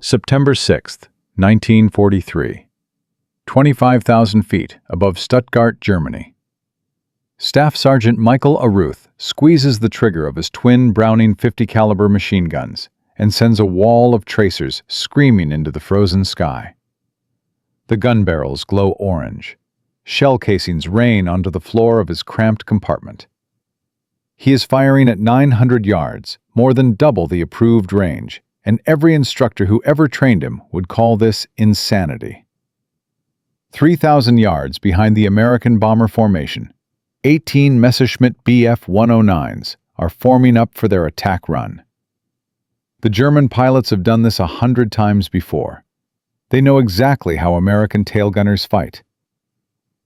September 6th, 1943. 25,000 feet above Stuttgart, Germany. Staff Sergeant Michael Aruth squeezes the trigger of his twin Browning 50 caliber machine guns and sends a wall of tracers screaming into the frozen sky. The gun barrels glow orange. Shell casings rain onto the floor of his cramped compartment. He is firing at 900 yards, more than double the approved range, and every instructor who ever trained him would call this insanity. 3,000 yards behind the American bomber formation, 18 Messerschmitt Bf-109s are forming up for their attack run. The German pilots have done this 100 times before. They know exactly how American tail gunners fight.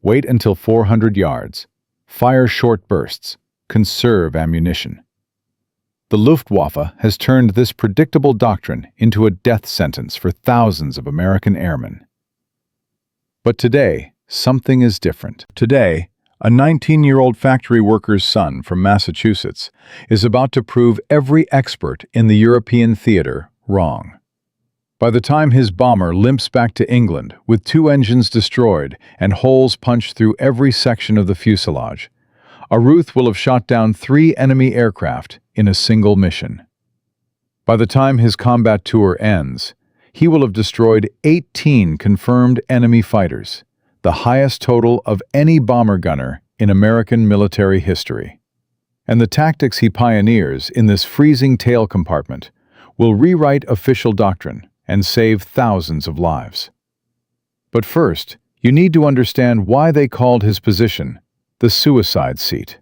Wait until 400 yards. Fire short bursts. Conserve ammunition. The Luftwaffe has turned this predictable doctrine into a death sentence for thousands of American airmen. But today, something is different. Today, a 19-year-old factory worker's son from Massachusetts is about to prove every expert in the European theater wrong. By the time his bomber limps back to England with 2 engines destroyed and holes punched through every section of the fuselage, Aruth will have shot down 3 enemy aircraft in a single mission. By the time his combat tour ends, he will have destroyed 18 confirmed enemy fighters, the highest total of any bomber gunner in American military history. And the tactics he pioneers in this freezing tail compartment will rewrite official doctrine and save thousands of lives. But first, you need to understand why they called his position the suicide seat.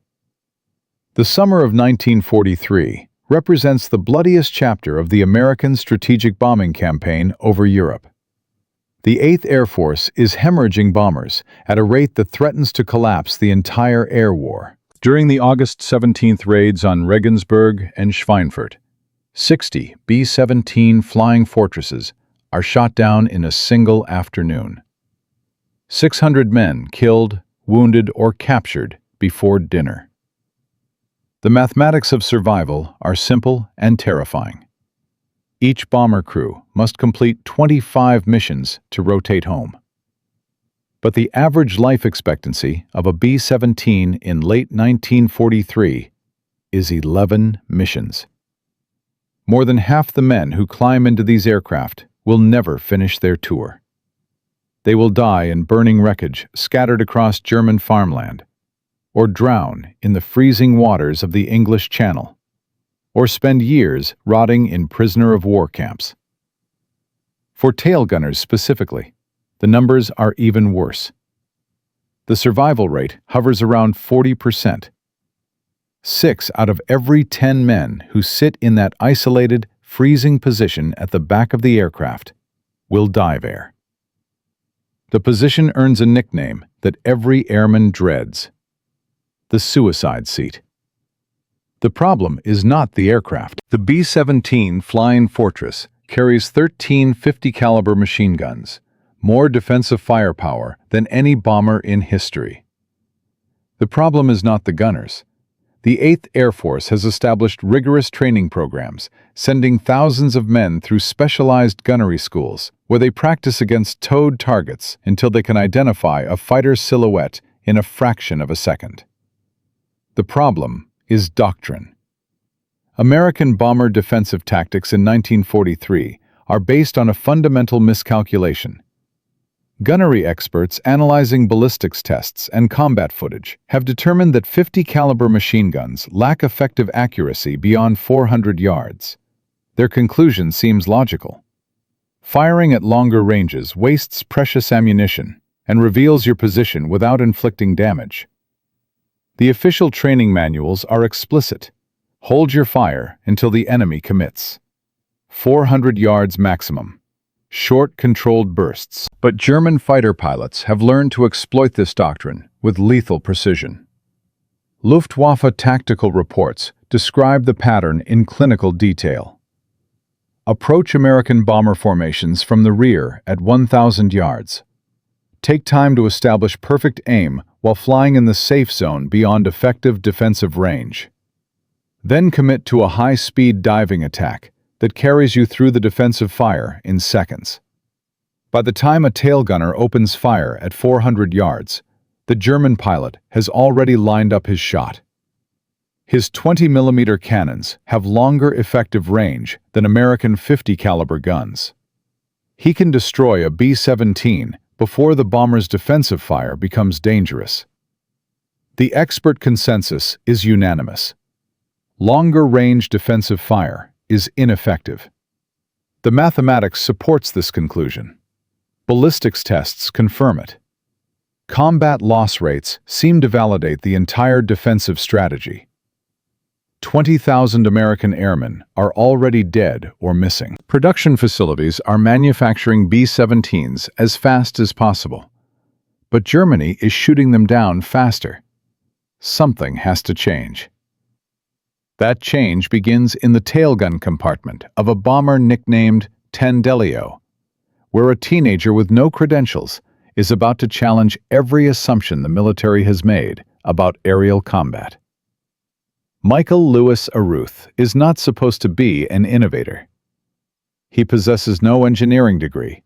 The summer of 1943 represents the bloodiest chapter of the American strategic bombing campaign over Europe. The 8th Air Force is hemorrhaging bombers at a rate that threatens to collapse the entire air war. During the August 17th raids on Regensburg and Schweinfurt, 60 B-17 flying fortresses are shot down in a single afternoon. 600 men killed, wounded, or captured before dinner. The mathematics of survival are simple and terrifying. Each bomber crew must complete 25 missions to rotate home. But the average life expectancy of a B-17 in late 1943 is 11 missions. More than half the men who climb into these aircraft will never finish their tour. They will die in burning wreckage scattered across German farmland, or drown in the freezing waters of the English Channel, or spend years rotting in prisoner-of-war camps. For tail gunners specifically, the numbers are even worse. The survival rate hovers around 40%. 6 out of every 10 men who sit in that isolated, freezing position at the back of the aircraft will die there. The position earns a nickname that every airman dreads: the suicide seat. The problem is not the aircraft. The B-17 Flying Fortress carries 13 50 caliber machine guns, more defensive firepower than any bomber in history. The problem is not the gunners. The 8th Air Force has established rigorous training programs, sending thousands of men through specialized gunnery schools, where they practice against towed targets until they can identify a fighter's silhouette in a fraction of a second. The problem is doctrine. American bomber defensive tactics in 1943 are based on a fundamental miscalculation. Gunnery experts analyzing ballistics tests and combat footage have determined that 50 caliber machine guns lack effective accuracy beyond 400 yards. Their conclusion seems logical. Firing at longer ranges wastes precious ammunition and reveals your position without inflicting damage. The official training manuals are explicit. Hold your fire until the enemy commits. 400 yards maximum. Short, controlled bursts. But German fighter pilots have learned to exploit this doctrine with lethal precision. Luftwaffe tactical reports describe the pattern in clinical detail. Approach American bomber formations from the rear at 1,000 yards. Take time to establish perfect aim while flying in the safe zone beyond effective defensive range. Then commit to a high-speed diving attack that carries you through the defensive fire in seconds. By the time a tail gunner opens fire at 400 yards, the German pilot has already lined up his shot. His 20mm cannons have longer effective range than American 50 caliber guns. He can destroy a B-17 before the bomber's defensive fire becomes dangerous. The expert consensus is unanimous. Longer-range defensive fire is ineffective. The mathematics supports this conclusion. Ballistics tests confirm it. Combat loss rates seem to validate the entire defensive strategy. 20,000 American airmen are already dead or missing. Production facilities are manufacturing B-17s as fast as possible. But Germany is shooting them down faster. Something has to change. That change begins in the tailgun compartment of a bomber nicknamed Tendelio, where a teenager with no credentials is about to challenge every assumption the military has made about aerial combat. Michael Lewis Aruth is not supposed to be an innovator. He possesses no engineering degree,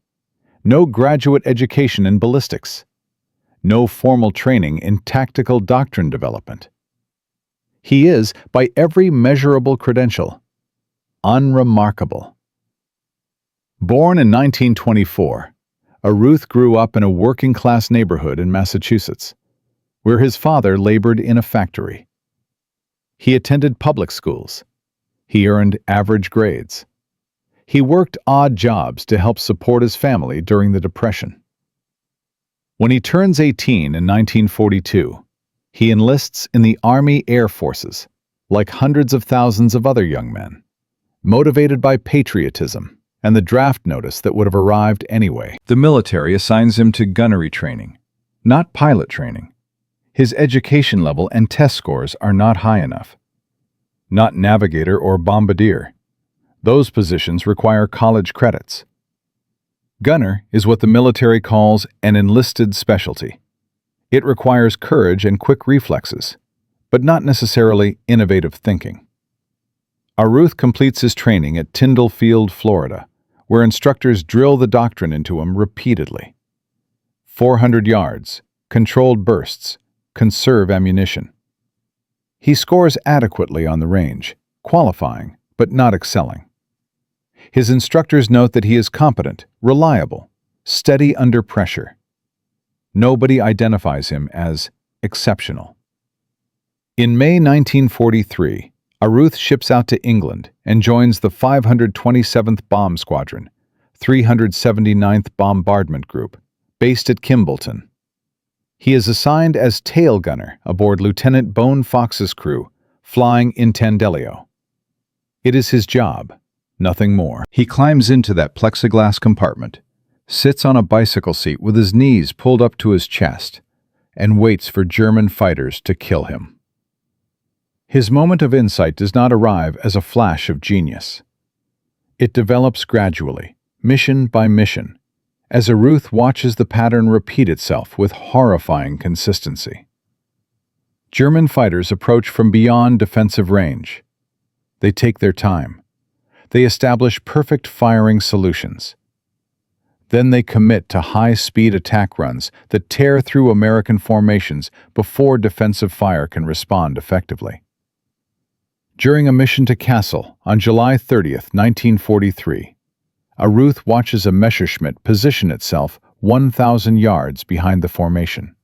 no graduate education in ballistics, no formal training in tactical doctrine development. He is, by every measurable credential, unremarkable. Born in 1924, Aruth grew up in a working-class neighborhood in Massachusetts, where his father labored in a factory. He attended public schools. He earned average grades. He worked odd jobs to help support his family during the Depression. When he turns 18 in 1942, he enlists in the Army Air Forces, like hundreds of thousands of other young men, motivated by patriotism and the draft notice that would have arrived anyway. The military assigns him to gunnery training, not pilot training. His education level and test scores are not high enough. Not navigator or bombardier. Those positions require college credits. Gunner is what the military calls an enlisted specialty. It requires courage and quick reflexes, but not necessarily innovative thinking. Aruth completes his training at Tyndall Field, Florida, where instructors drill the doctrine into him repeatedly. 400 yards, controlled bursts, conserve ammunition. He scores adequately on the range, qualifying but not excelling. His instructors note that he is competent, reliable, steady under pressure. Nobody identifies him as exceptional. In May 1943, Aruth ships out to England and joins the 527th Bomb Squadron, 379th Bombardment Group, based at Kimballton. He is assigned as tail gunner aboard Lieutenant Bone Fox's crew, flying in Tendelio. It is his job, nothing more. He climbs into that plexiglass compartment, sits on a bicycle seat with his knees pulled up to his chest, and waits for German fighters to kill him. His moment of insight does not arrive as a flash of genius. It develops gradually, mission by mission, as Aruth watches the pattern repeat itself with horrifying consistency. German fighters approach from beyond defensive range. They take their time. They establish perfect firing solutions. Then they commit to high-speed attack runs that tear through American formations before defensive fire can respond effectively. During a mission to Kassel on July 30, 1943, Aruth watches a Messerschmitt position itself 1,000 yards behind the formation.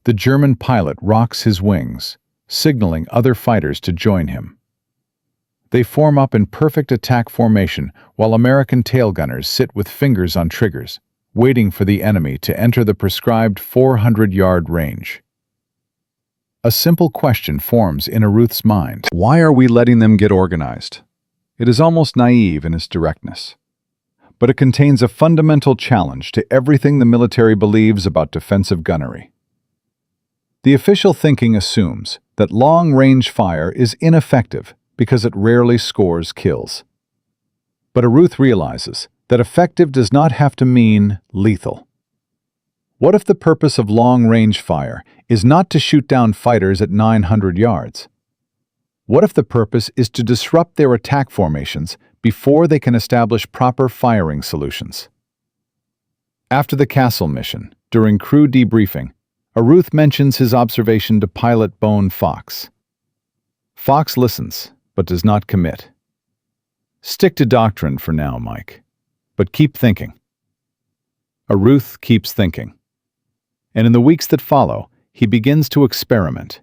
The German pilot rocks his wings, signaling other fighters to join him. They form up in perfect attack formation while American tail gunners sit with fingers on triggers, waiting for the enemy to enter the prescribed 400-yard range. A simple question forms in Aruth's mind. Why are we letting them get organized? It is almost naive in its directness, but it contains a fundamental challenge to everything the military believes about defensive gunnery. The official thinking assumes that long-range fire is ineffective because it rarely scores kills. But Aruth realizes that effective does not have to mean lethal. What if the purpose of long-range fire is not to shoot down fighters at 900 yards? What if the purpose is to disrupt their attack formations before they can establish proper firing solutions? After the castle mission, during crew debriefing, Aruth mentions his observation to pilot Bone Fox. Fox listens, but does not commit. Stick to doctrine for now, Mike, but keep thinking. Aruth keeps thinking. And in the weeks that follow, he begins to experiment.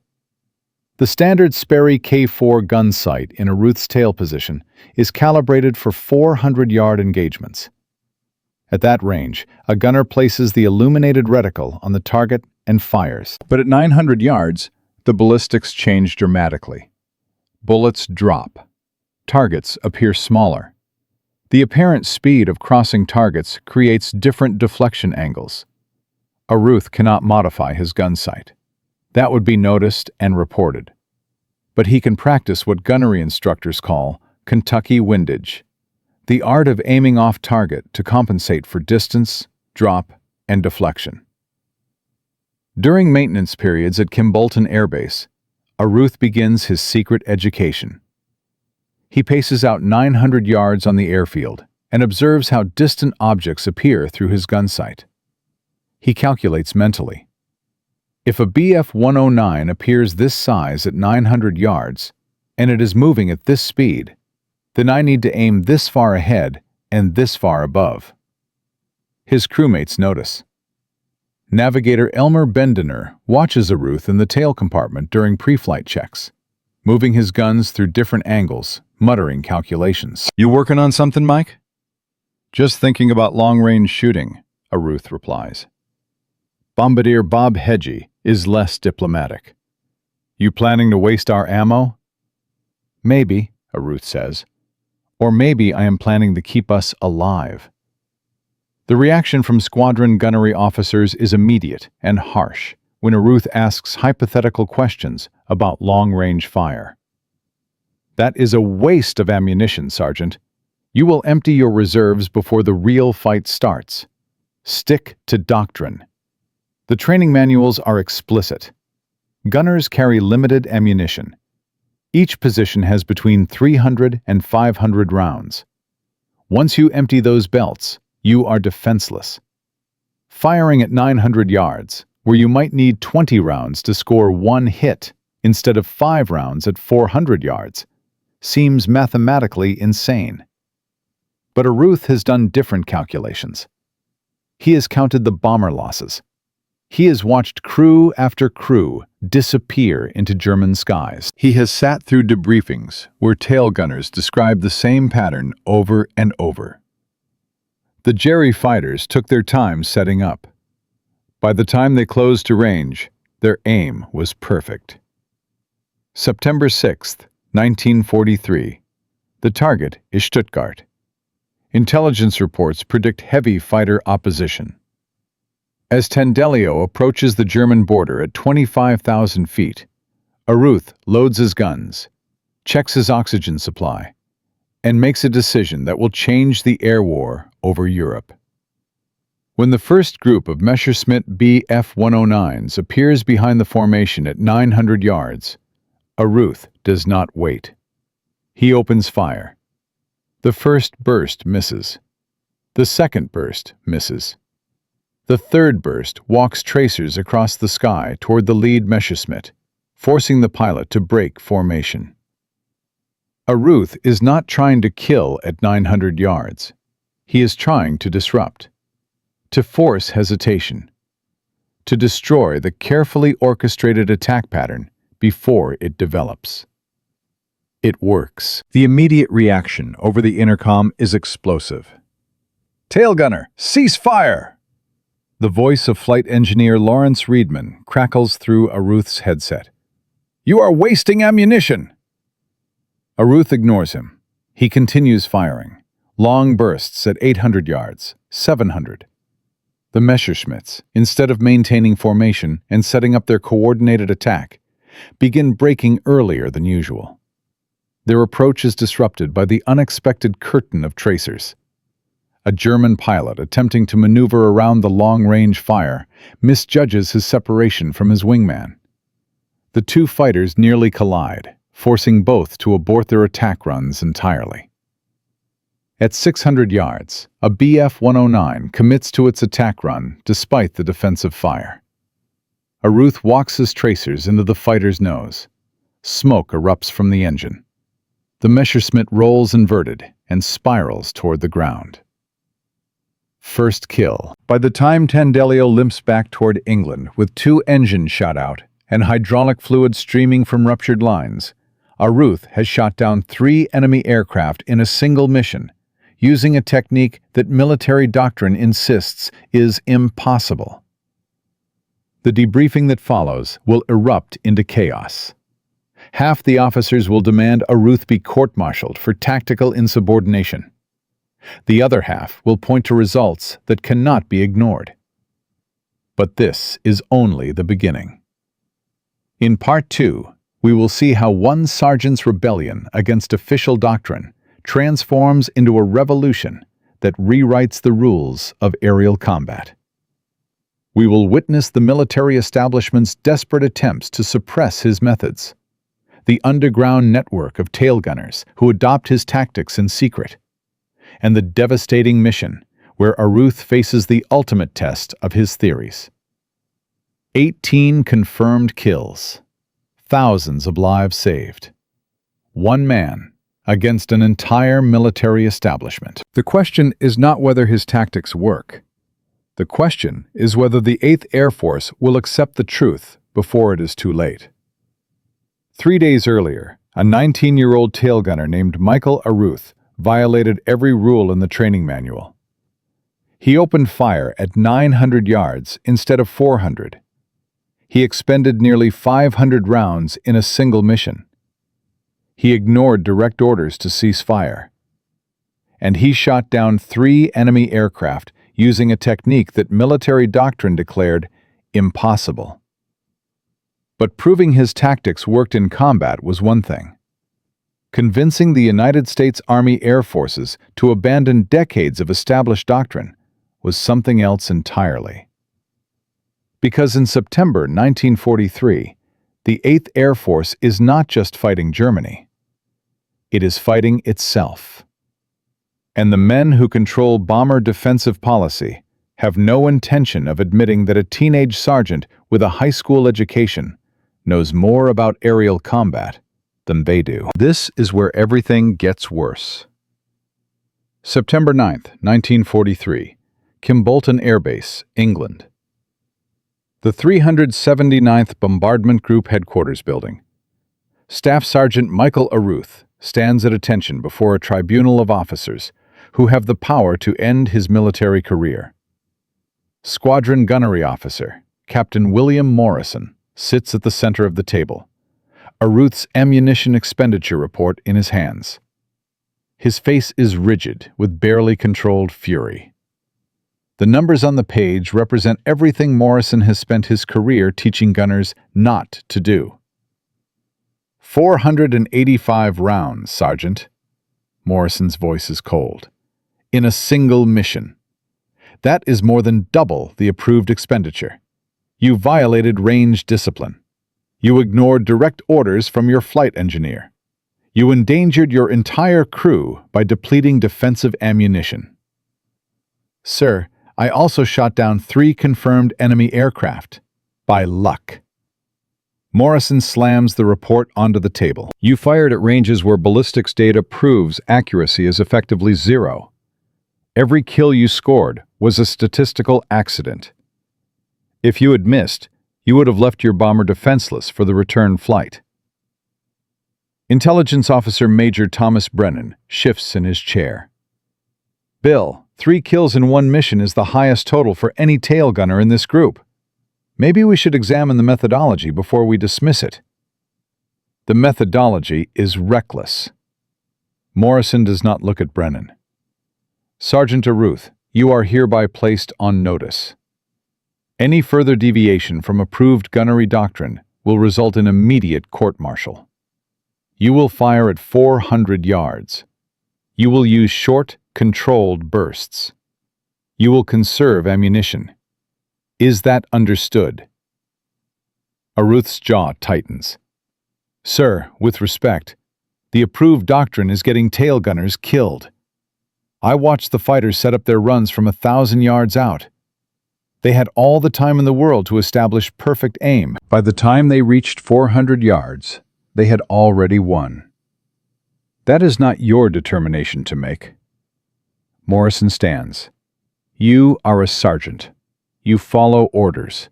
The standard Sperry K4 gun sight in Aruth's tail position is calibrated for 400-yard engagements. At that range, a gunner places the illuminated reticle on the target and fires. But at 900 yards, the ballistics change dramatically. Bullets drop. Targets appear smaller. The apparent speed of crossing targets creates different deflection angles. Aruth cannot modify his gun sight. That would be noticed and reported. But he can practice what gunnery instructors call Kentucky windage, the art of aiming off target to compensate for distance, drop, and deflection. During maintenance periods at Kimbolton Air Base, Aruth begins his secret education. He paces out 900 yards on the airfield and observes how distant objects appear through his gun sight. He calculates mentally. If a BF-109 appears this size at 900 yards, and it is moving at this speed, then I need to aim this far ahead and this far above. His crewmates notice. Navigator Elmer Bendener watches Aruth in the tail compartment during pre-flight checks, moving his guns through different angles, muttering calculations. "You working on something, Mike?" "Just thinking about long-range shooting," Aruth replies. Bombardier Bob Hedgie is less diplomatic. "You planning to waste our ammo?" "Maybe," Aruth says. "Or maybe I am planning to keep us alive." The reaction from squadron gunnery officers is immediate and harsh when Aruth asks hypothetical questions about long-range fire. "That is a waste of ammunition, Sergeant. You will empty your reserves before the real fight starts. Stick to doctrine." The training manuals are explicit. Gunners carry limited ammunition. Each position has between 300 and 500 rounds. Once you empty those belts, you are defenseless. Firing at 900 yards, where you might need 20 rounds to score one hit instead of 5 rounds at 400 yards, seems mathematically insane. But Aruth has done different calculations. He has counted the bomber losses. He has watched crew after crew disappear into German skies. He has sat through debriefings where tail gunners describe the same pattern over and over. The Jerry fighters took their time setting up. By the time they closed to range, their aim was perfect. September 6th, 1943. The target is Stuttgart. Intelligence reports predict heavy fighter opposition. As Tendelio approaches the German border at 25,000 feet, Aruth loads his guns, checks his oxygen supply, and makes a decision that will change the air war over Europe. When the first group of Messerschmitt Bf-109s appears behind the formation at 900 yards, Aruth does not wait. He opens fire. The first burst misses. The second burst misses. The third burst walks tracers across the sky toward the lead Messerschmitt, forcing the pilot to break formation. Aruth is not trying to kill at 900 yards. He is trying to disrupt, to force hesitation, to destroy the carefully orchestrated attack pattern before it develops. It works. The immediate reaction over the intercom is explosive. "Tail gunner, cease fire!" The voice of flight engineer Lawrence Reedman crackles through Aruth's headset. "You are wasting ammunition!" Aruth ignores him. He continues firing. Long bursts at 800 yards, 700. The Messerschmitts, instead of maintaining formation and setting up their coordinated attack, begin breaking earlier than usual. Their approach is disrupted by the unexpected curtain of tracers. A German pilot attempting to maneuver around the long-range fire misjudges his separation from his wingman. The two fighters nearly collide, forcing both to abort their attack runs entirely. At 600 yards, a Bf-109 commits to its attack run despite the defensive fire. Aruth walks his tracers into the fighter's nose. Smoke erupts from the engine. The Messerschmitt rolls inverted and spirals toward the ground. First kill. By the time Tandelio limps back toward England with 2 engines shot out and hydraulic fluid streaming from ruptured lines, Aruth has shot down 3 enemy aircraft in a single mission, using a technique that military doctrine insists is impossible. The debriefing that follows will erupt into chaos. Half the officers will demand Aruth be court-martialed for tactical insubordination. The other half will point to results that cannot be ignored. But this is only the beginning. In Part 2, we will see how one sergeant's rebellion against official doctrine transforms into a revolution that rewrites the rules of aerial combat. We will witness the military establishment's desperate attempts to suppress his methods, the underground network of tailgunners who adopt his tactics in secret, and the devastating mission where Aruth faces the ultimate test of his theories. 18 confirmed kills, thousands of lives saved. One man against an entire military establishment. The question is not whether his tactics work. The question is whether the 8th Air Force will accept the truth before it is too late. 3 days earlier, a 19-year-old tailgunner named Michael Aruth violated every rule in the training manual. He opened fire at 900 yards instead of 400. He expended nearly 500 rounds in a single mission. He ignored direct orders to cease fire. And he shot down 3 enemy aircraft using a technique that military doctrine declared impossible. But proving his tactics worked in combat was one thing. Convincing the United States Army Air Forces to abandon decades of established doctrine was something else entirely. Because in September 1943, the 8th Air Force is not just fighting Germany. It is fighting itself. And the men who control bomber defensive policy have no intention of admitting that a teenage sergeant with a high school education knows more about aerial combat than they do. This is where everything gets worse. September 9th, 1943, Kimbolton Air Base, England. The 379th Bombardment Group Headquarters Building. Staff Sergeant Michael Aruth stands at attention before a tribunal of officers who have the power to end his military career. Squadron Gunnery Officer Captain William Morrison sits at the center of the table, Aruth's ammunition expenditure report in his hands. His face is rigid with barely controlled fury. The numbers on the page represent everything Morrison has spent his career teaching gunners not to do. 485 rounds, Sergeant. Morrison's voice is cold. In a single mission. That is more than double the approved expenditure. You violated range discipline. You ignored direct orders from your flight engineer. You endangered your entire crew by depleting defensive ammunition. Sir, I also shot down 3 confirmed enemy aircraft. By luck. Morrison slams the report onto the table. You fired at ranges where ballistics data proves accuracy is effectively 0. Every kill you scored was a statistical accident. If you had missed, you would have left your bomber defenseless for the return flight. Intelligence Officer Major Thomas Brennan shifts in his chair. Bill, 3 kills in 1 mission is the highest total for any tail gunner in this group. Maybe we should examine the methodology before we dismiss it. The methodology is reckless. Morrison does not look at Brennan. Sergeant Aruth, you are hereby placed on notice. Any further deviation from approved gunnery doctrine will result in immediate court-martial. You will fire at 400 yards. You will use short, controlled bursts. You will conserve ammunition. Is that understood? Aruth's jaw tightens. Sir, with respect, the approved doctrine is getting tail gunners killed. I watched the fighters set up their runs from 1,000 yards out. They had all the time in the world to establish perfect aim. By the time they reached 400 yards, they had already won. That is not your determination to make. Morrison stands. You are a sergeant. You follow orders.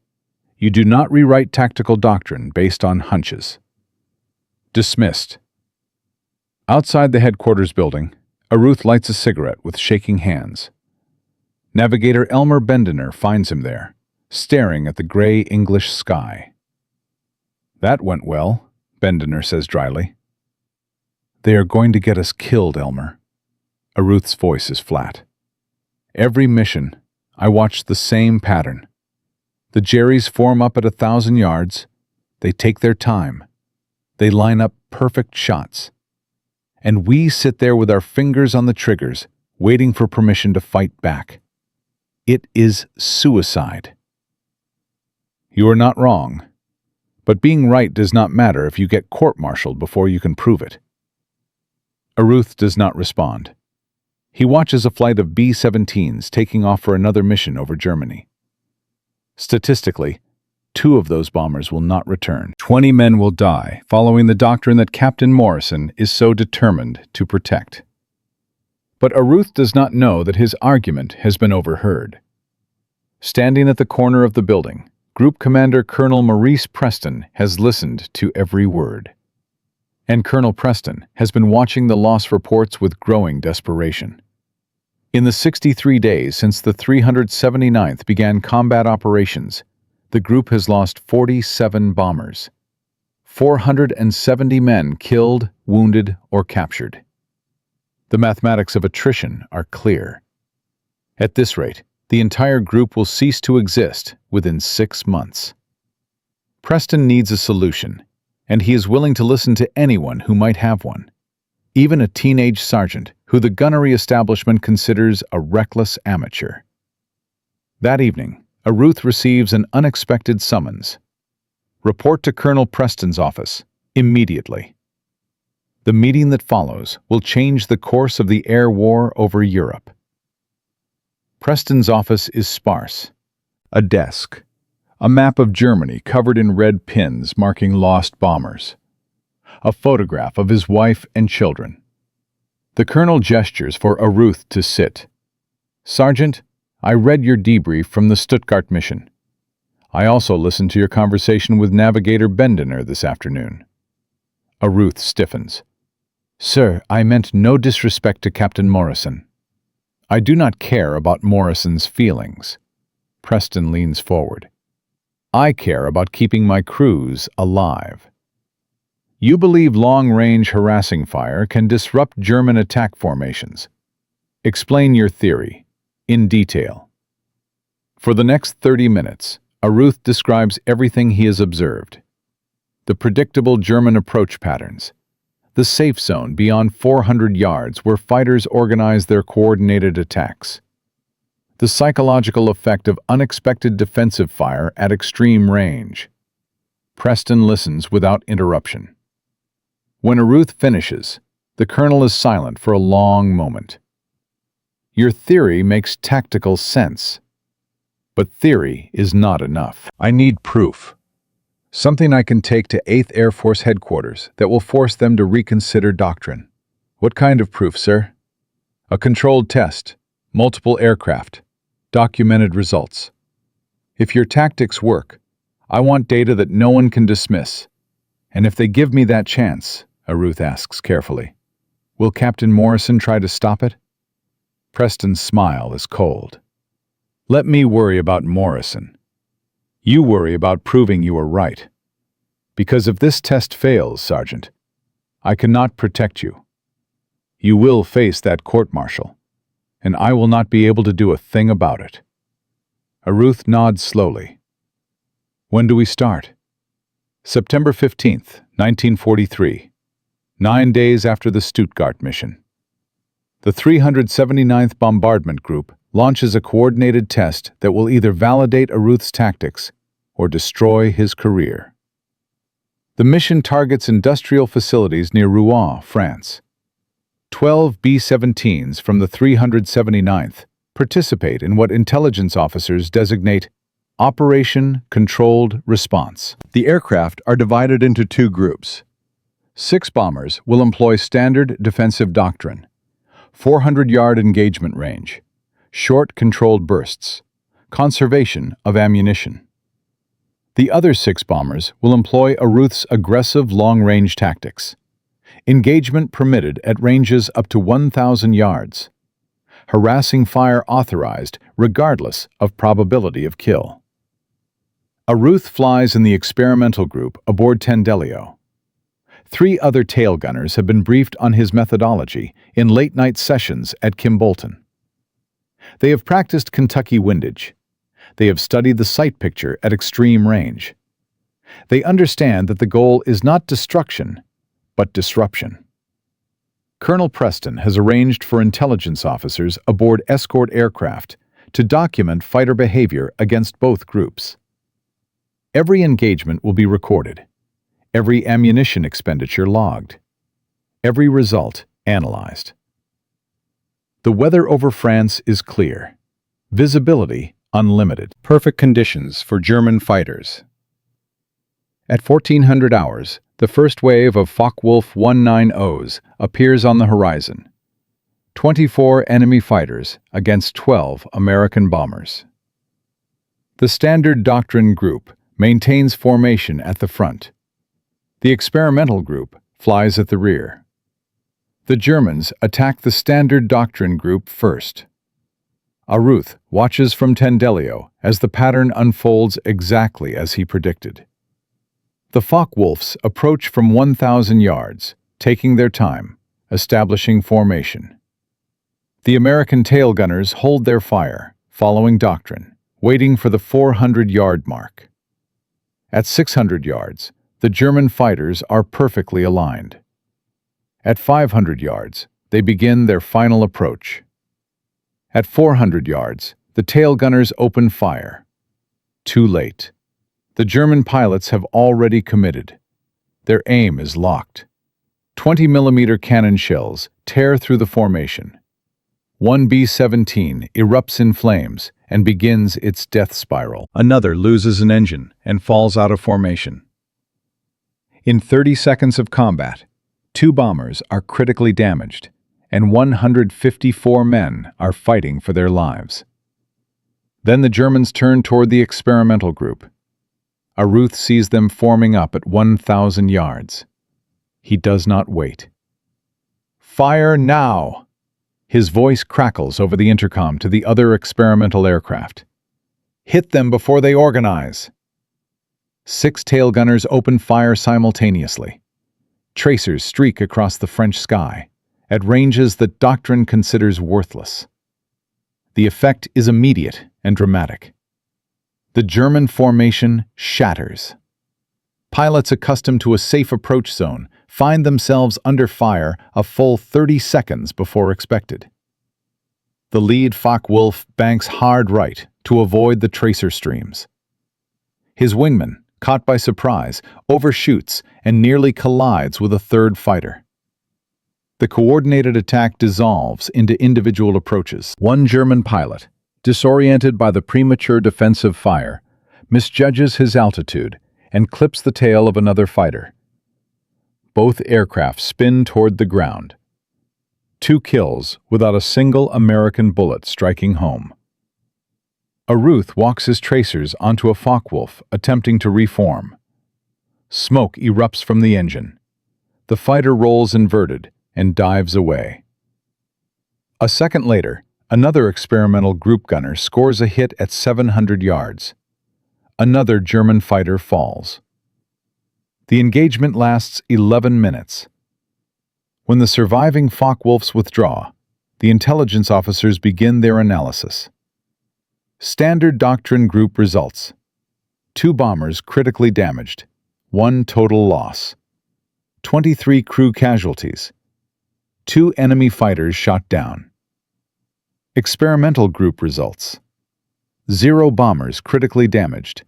You do not rewrite tactical doctrine based on hunches. Dismissed. Outside the headquarters building, Aruth lights a cigarette with shaking hands. Navigator Elmer Bendener finds him there, staring at the gray English sky. That went well, Bendener says dryly. They are going to get us killed, Elmer. Aruth's voice is flat. Every mission, I watch the same pattern. The Jerrys form up at 1,000 yards. They take their time. They line up perfect shots. And we sit there with our fingers on the triggers, waiting for permission to fight back. It is suicide. You are not wrong, but being right does not matter if you get court-martialed before you can prove it. Aruth does not respond. He watches a flight of B-17s taking off for another mission over Germany. Statistically, 2 of those bombers will not return. 20 men will die, following the doctrine that Captain Morrison is so determined to protect. But Aruth does not know that his argument has been overheard. Standing at the corner of the building, Group Commander Colonel Maurice Preston has listened to every word. And Colonel Preston has been watching the loss reports with growing desperation. In the 63 days since the 379th began combat operations, the group has lost 47 bombers. 470 men killed, wounded, or captured. The mathematics of attrition are clear. At this rate, the entire group will cease to exist within 6 months. Preston needs a solution, and he is willing to listen to anyone who might have one, even a teenage sergeant who the gunnery establishment considers a reckless amateur. That evening, Aruth receives an unexpected summons. Report to Colonel Preston's office, immediately. The meeting that follows will change the course of the air war over Europe. Preston's office is sparse. A desk. A map of Germany covered in red pins marking lost bombers. A photograph of his wife and children. The colonel gestures for Aruth to sit. Sergeant, I read your debrief from the Stuttgart mission. I also listened to your conversation with Navigator Bendener this afternoon. Aruth stiffens. Sir, I meant no disrespect to Captain Morrison. I do not care about Morrison's feelings. Preston leans forward. I care about keeping my crews alive. You believe long-range harassing fire can disrupt German attack formations. Explain your theory, in detail. For the next 30 minutes, Aruth describes everything he has observed. The predictable German approach patterns. The safe zone beyond 400 yards where fighters organize their coordinated attacks. The psychological effect of unexpected defensive fire at extreme range. Preston listens without interruption. When Aruth finishes, the colonel is silent for a long moment. Your theory makes tactical sense, but theory is not enough. I need proof. Something I can take to 8th Air Force headquarters that will force them to reconsider doctrine. What kind of proof, sir? A controlled test, multiple aircraft, documented results. If your tactics work, I want data that no one can dismiss. And if they give me that chance, Aruth asks carefully, will Captain Morrison try to stop it? Preston's smile is cold. Let me worry about Morrison. You worry about proving you are right. Because if this test fails, Sergeant, I cannot protect you. You will face that court-martial, and I will not be able to do a thing about it. Aruth nods slowly. When do we start? September 15th, 1943, 9 days after the Stuttgart mission. The 379th Bombardment Group launches a coordinated test that will either validate Aruth's tactics or destroy his career. The mission targets industrial facilities near Rouen, France. 12 B-17s from the 379th participate in what intelligence officers designate Operation Controlled Response. The aircraft are divided into two groups. 6 bombers will employ standard defensive doctrine, 400-yard engagement range, short controlled bursts, conservation of ammunition. The other 6 bombers will employ Aruth's aggressive long-range tactics. Engagement permitted at ranges up to 1,000 yards. Harassing fire authorized regardless of probability of kill. Aruth flies in the experimental group aboard Tendelio. 3 other tail gunners have been briefed on his methodology in late-night sessions at Kimbolton. They have practiced Kentucky windage. They have studied the sight picture at extreme range. They understand that the goal is not destruction, but disruption. Colonel Preston has arranged for intelligence officers aboard escort aircraft to document fighter behavior against both groups. Every engagement will be recorded, every ammunition expenditure logged, every result analyzed. The weather over France is clear. Visibility unlimited. Perfect conditions for German fighters. At 1400 hours, the first wave of Focke-Wulf 190s appears on the horizon. 24 enemy fighters against 12 American bombers. The Standard Doctrine Group maintains formation at the front. The Experimental Group flies at the rear. The Germans attack the Standard Doctrine Group first. Aruth watches from Tendelio as the pattern unfolds exactly as he predicted. The Focke-Wulfs approach from 1,000 yards, taking their time, establishing formation. The American tail gunners hold their fire, following doctrine, waiting for the 400-yard mark. At 600 yards, the German fighters are perfectly aligned. At 500 yards, they begin their final approach. At 400 yards, the tail gunners open fire. Too late. The German pilots have already committed. Their aim is locked. 20mm cannon shells tear through the formation. One B-17 erupts in flames and begins its death spiral. Another loses an engine and falls out of formation. In 30 seconds of combat, 2 bombers are critically damaged, and 154 men are fighting for their lives. Then the Germans turn toward the experimental group. Aruth sees them forming up at 1,000 yards. He does not wait. "Fire now!" His voice crackles over the intercom to the other experimental aircraft. "Hit them before they organize!" 6 tail gunners open fire simultaneously. Tracers streak across the French sky, at ranges that doctrine considers worthless. The effect is immediate and dramatic. The German formation shatters. Pilots accustomed to a safe approach zone find themselves under fire a full 30 seconds before expected. The lead Focke-Wulf banks hard right to avoid the tracer streams. His wingman, caught by surprise, overshoots and nearly collides with a third fighter. The coordinated attack dissolves into individual approaches. One German pilot, disoriented by the premature defensive fire, misjudges his altitude and clips the tail of another fighter. Both aircraft spin toward the ground. 2 kills without a single American bullet striking home. Aruth walks his tracers onto a Focke-Wulf attempting to reform. Smoke erupts from the engine. The fighter rolls inverted and dives away. A second later, another experimental group gunner scores a hit at 700 yards. Another German fighter falls. The engagement lasts 11 minutes. When the surviving Focke-Wulfs withdraw, the intelligence officers begin their analysis. Standard Doctrine Group results: 2 bombers critically damaged, 1 total loss. 23 crew casualties. 2 enemy fighters shot down. Experimental Group results: 0 bombers critically damaged,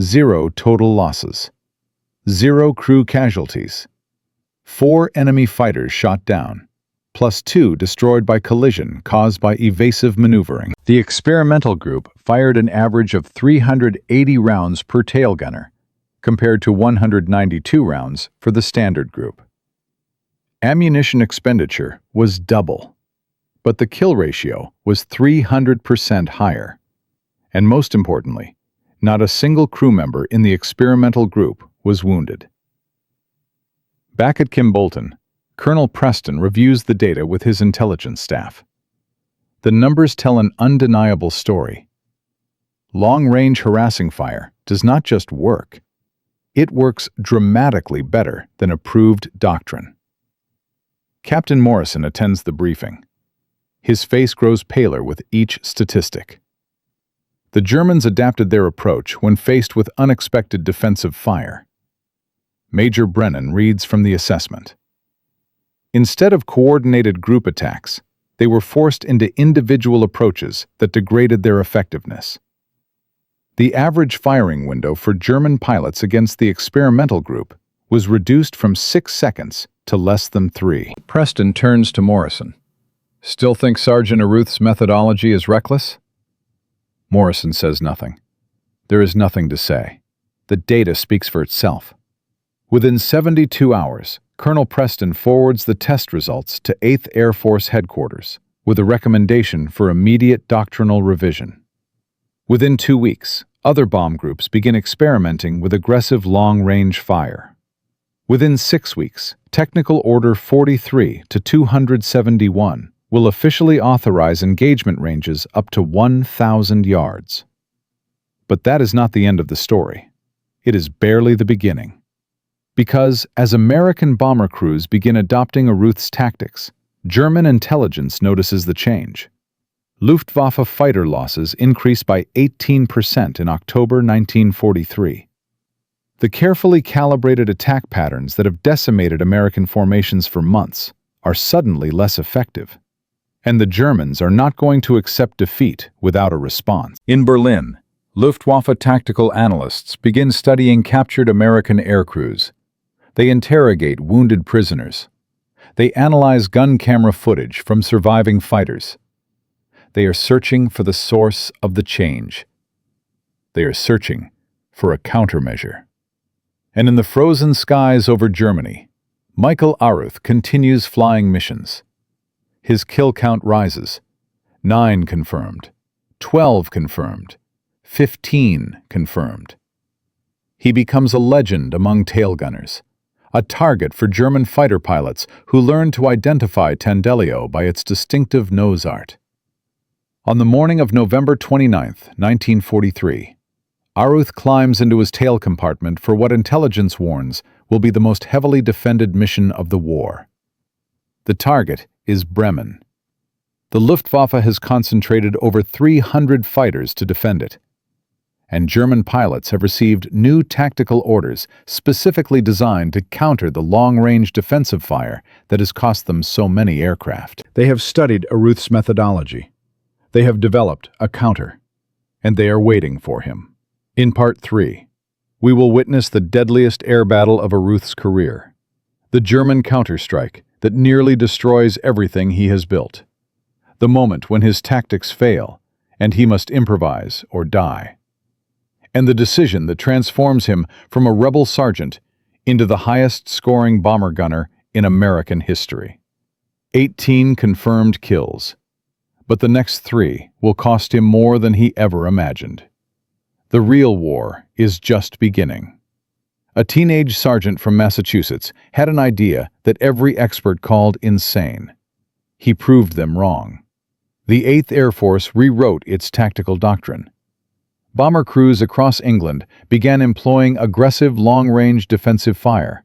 0 total losses. 0 crew casualties. 4 enemy fighters shot down, plus 2 destroyed by collision caused by evasive maneuvering. The experimental group fired an average of 380 rounds per tail gunner, compared to 192 rounds for the standard group. Ammunition expenditure was double, but the kill ratio was 300% higher. And most importantly, not a single crew member in the experimental group was wounded. Back at Kimbolton, Colonel Preston reviews the data with his intelligence staff. The numbers tell an undeniable story. Long-range harassing fire does not just work, it works dramatically better than approved doctrine. Captain Morrison attends the briefing. His face grows paler with each statistic. The Germans adapted their approach when faced with unexpected defensive fire. Major Brennan reads from the assessment. Instead of coordinated group attacks, they were forced into individual approaches that degraded their effectiveness. The average firing window for German pilots against the experimental group was reduced from 6 seconds to less than 3. Preston turns to Morrison. Still think Sergeant Aruth's methodology is reckless? Morrison says nothing. There is nothing to say. The data speaks for itself. Within 72 hours, Colonel Preston forwards the test results to 8th Air Force Headquarters with a recommendation for immediate doctrinal revision. Within 2 weeks, other bomb groups begin experimenting with aggressive long-range fire. Within 6 weeks, Technical Order 43 to 271 will officially authorize engagement ranges up to 1,000 yards. But that is not the end of the story. It is barely the beginning. Because as American bomber crews begin adopting Aruth's tactics, German intelligence notices the change. Luftwaffe fighter losses increased by 18% in October 1943. The carefully calibrated attack patterns that have decimated American formations for months are suddenly less effective. And the Germans are not going to accept defeat without a response. In Berlin, Luftwaffe tactical analysts begin studying captured American aircrews. They interrogate wounded prisoners. They analyze gun camera footage from surviving fighters. They are searching for the source of the change. They are searching for a countermeasure. And in the frozen skies over Germany, Michael Aruth continues flying missions. His kill count rises. 9 confirmed, 12 confirmed, 15 confirmed. He becomes a legend among tail gunners, a target for German fighter pilots who learned to identify Tandelio by its distinctive nose art. On the morning of November 29, 1943, Aruth climbs into his tail compartment for what intelligence warns will be the most heavily defended mission of the war. The target is Bremen. The Luftwaffe has concentrated over 300 fighters to defend it, and German pilots have received new tactical orders specifically designed to counter the long-range defensive fire that has cost them so many aircraft. They have studied Aruth's methodology. They have developed a counter, and they are waiting for him. In Part 3, we will witness the deadliest air battle of Aruth's career, the German counterstrike that nearly destroys everything he has built, the moment when his tactics fail and he must improvise or die, and the decision that transforms him from a rebel sergeant into the highest-scoring bomber gunner in American history. 18 confirmed kills. But the next 3 will cost him more than he ever imagined. The real war is just beginning. A teenage sergeant from Massachusetts had an idea that every expert called insane. He proved them wrong. The 8th Air Force rewrote its tactical doctrine. Bomber crews across England began employing aggressive long-range defensive fire.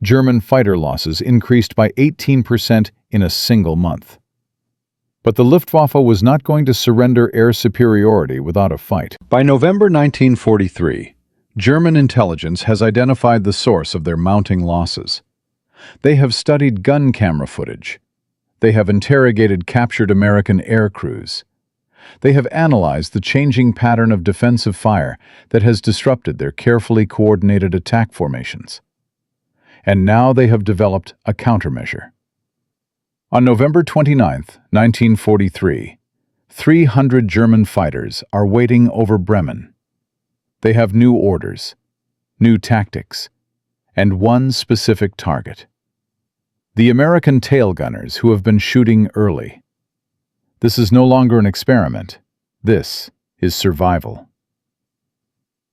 German fighter losses increased by 18% in a single month. But the Luftwaffe was not going to surrender air superiority without a fight. By November 1943, German intelligence has identified the source of their mounting losses. They have studied gun camera footage. They have interrogated captured American air crews. They have analyzed the changing pattern of defensive fire that has disrupted their carefully coordinated attack formations. And now they have developed a countermeasure. On November 29, 1943, 300 German fighters are waiting over Bremen. They have new orders, new tactics, and one specific target: the American tail gunners who have been shooting early. This is no longer an experiment. This is survival.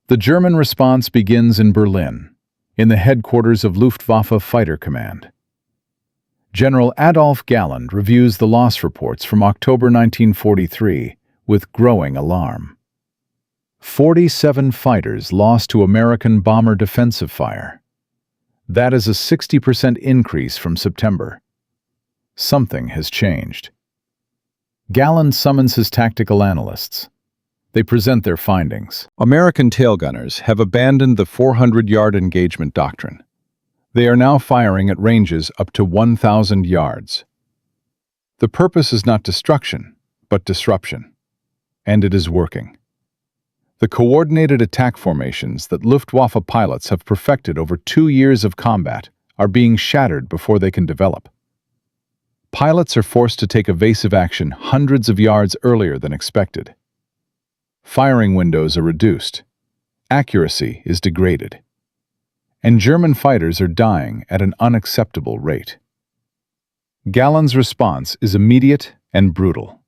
The German response begins in Berlin, in the headquarters of Luftwaffe Fighter Command. General Adolf Galland reviews the loss reports from October 1943 with growing alarm. 47 fighters lost to American bomber defensive fire. That is a 60% increase from September. Something has changed. Galland summons his tactical analysts. They present their findings. American tail gunners have abandoned the 400-yard engagement doctrine. They are now firing at ranges up to 1,000 yards. The purpose is not destruction, but disruption. And it is working. The coordinated attack formations that Luftwaffe pilots have perfected over 2 years of combat are being shattered before they can develop. Pilots are forced to take evasive action hundreds of yards earlier than expected. Firing windows are reduced. Accuracy is degraded. And German fighters are dying at an unacceptable rate. Galland's response is immediate and brutal.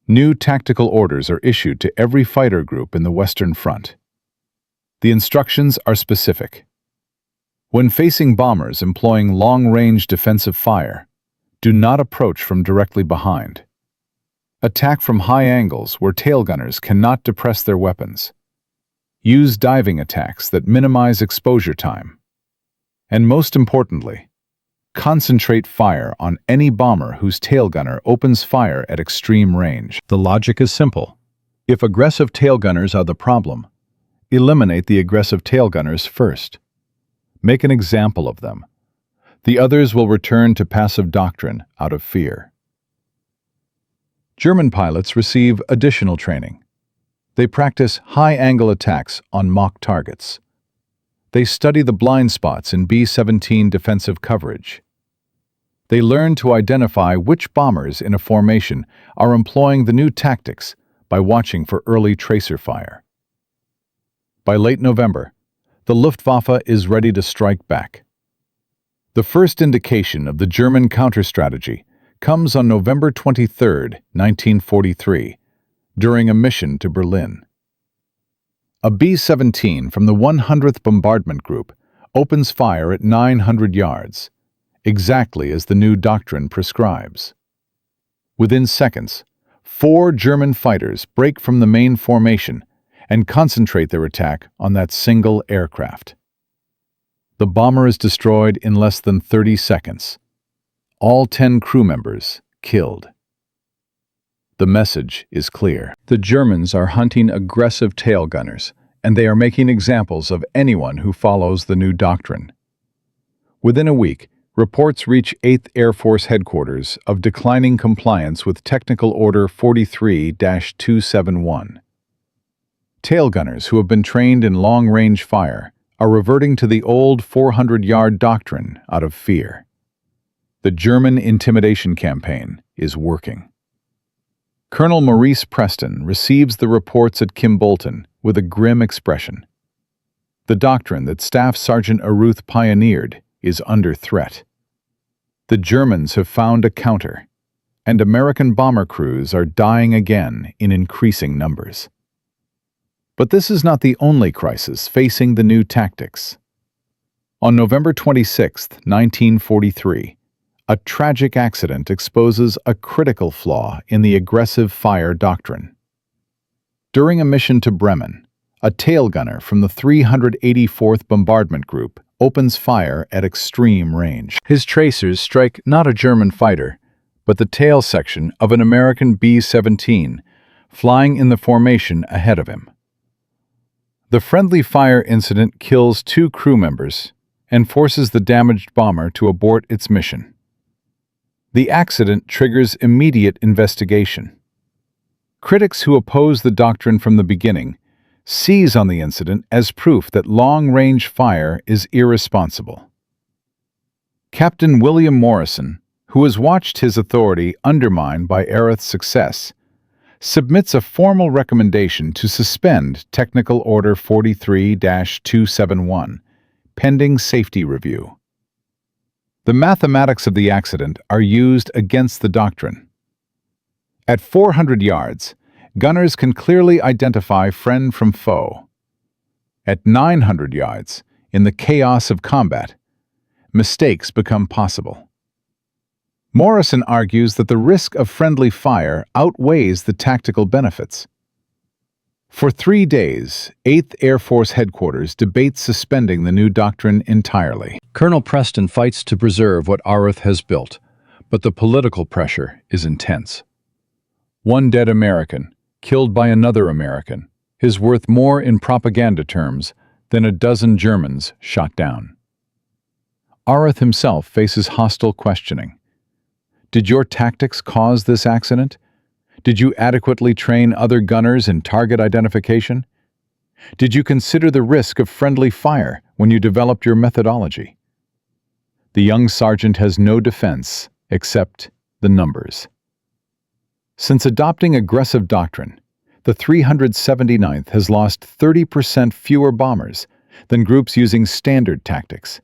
New tactical orders are issued to every fighter group in the Western Front. The instructions are specific. When facing bombers employing long-range defensive fire, do not approach from directly behind. Attack from high angles where tail gunners cannot depress their weapons. Use diving attacks that minimize exposure time. And most importantly, concentrate fire on any bomber whose tail gunner opens fire at extreme range. The logic is simple. If aggressive tail gunners are the problem, eliminate the aggressive tail gunners first. Make an example of them. The others will return to passive doctrine out of fear. German pilots receive additional training. They practice high-angle attacks on mock targets. They study the blind spots in B-17 defensive coverage. They learn to identify which bombers in a formation are employing the new tactics by watching for early tracer fire. By late November, the Luftwaffe is ready to strike back. The first indication of the German counter-strategy comes on November 23, 1943, during a mission to Berlin. A B-17 from the 100th Bombardment Group opens fire at 900 yards, exactly as the new doctrine prescribes. Within seconds, 4 German fighters break from the main formation and concentrate their attack on that single aircraft. The bomber is destroyed in less than 30 seconds. All 10 crew members killed. The message is clear. The Germans are hunting aggressive tail gunners, and they are making examples of anyone who follows the new doctrine. Within a week, reports reach 8th Air Force Headquarters of declining compliance with Technical Order 43-271. Tail gunners who have been trained in long-range fire are reverting to the old 400-yard doctrine out of fear. The German intimidation campaign is working. Colonel Maurice Preston receives the reports at Kimbolton with a grim expression. The doctrine that Staff Sergeant Aruth pioneered is under threat. The Germans have found a counter, and American bomber crews are dying again in increasing numbers. But this is not the only crisis facing the new tactics. On November 26, 1943, a tragic accident exposes a critical flaw in the aggressive fire doctrine. During a mission to Bremen, a tail gunner from the 384th Bombardment Group opens fire at extreme range. His tracers strike not a German fighter, but the tail section of an American B-17, flying in the formation ahead of him. The friendly fire incident kills 2 crew members and forces the damaged bomber to abort its mission. The accident triggers immediate investigation. Critics who oppose the doctrine from the beginning seize on the incident as proof that long-range fire is irresponsible. Captain William Morrison, who has watched his authority undermined by Airth's success, submits a formal recommendation to suspend Technical Order 43-271, pending safety review. The mathematics of the accident are used against the doctrine. At 400 yards, gunners can clearly identify friend from foe. At 900 yards, in the chaos of combat, mistakes become possible. Morrison argues that the risk of friendly fire outweighs the tactical benefits. For 3 days, 8th Air Force Headquarters debates suspending the new doctrine entirely. Colonel Preston fights to preserve what Aruth has built, but the political pressure is intense. One dead American, killed by another American, is worth more in propaganda terms than a dozen Germans shot down. Aruth himself faces hostile questioning. Did your tactics cause this accident? Did you adequately train other gunners in target identification? Did you consider the risk of friendly fire when you developed your methodology? The young sergeant has no defense except the numbers. Since adopting aggressive doctrine, the 379th has lost 30% fewer bombers than groups using standard tactics.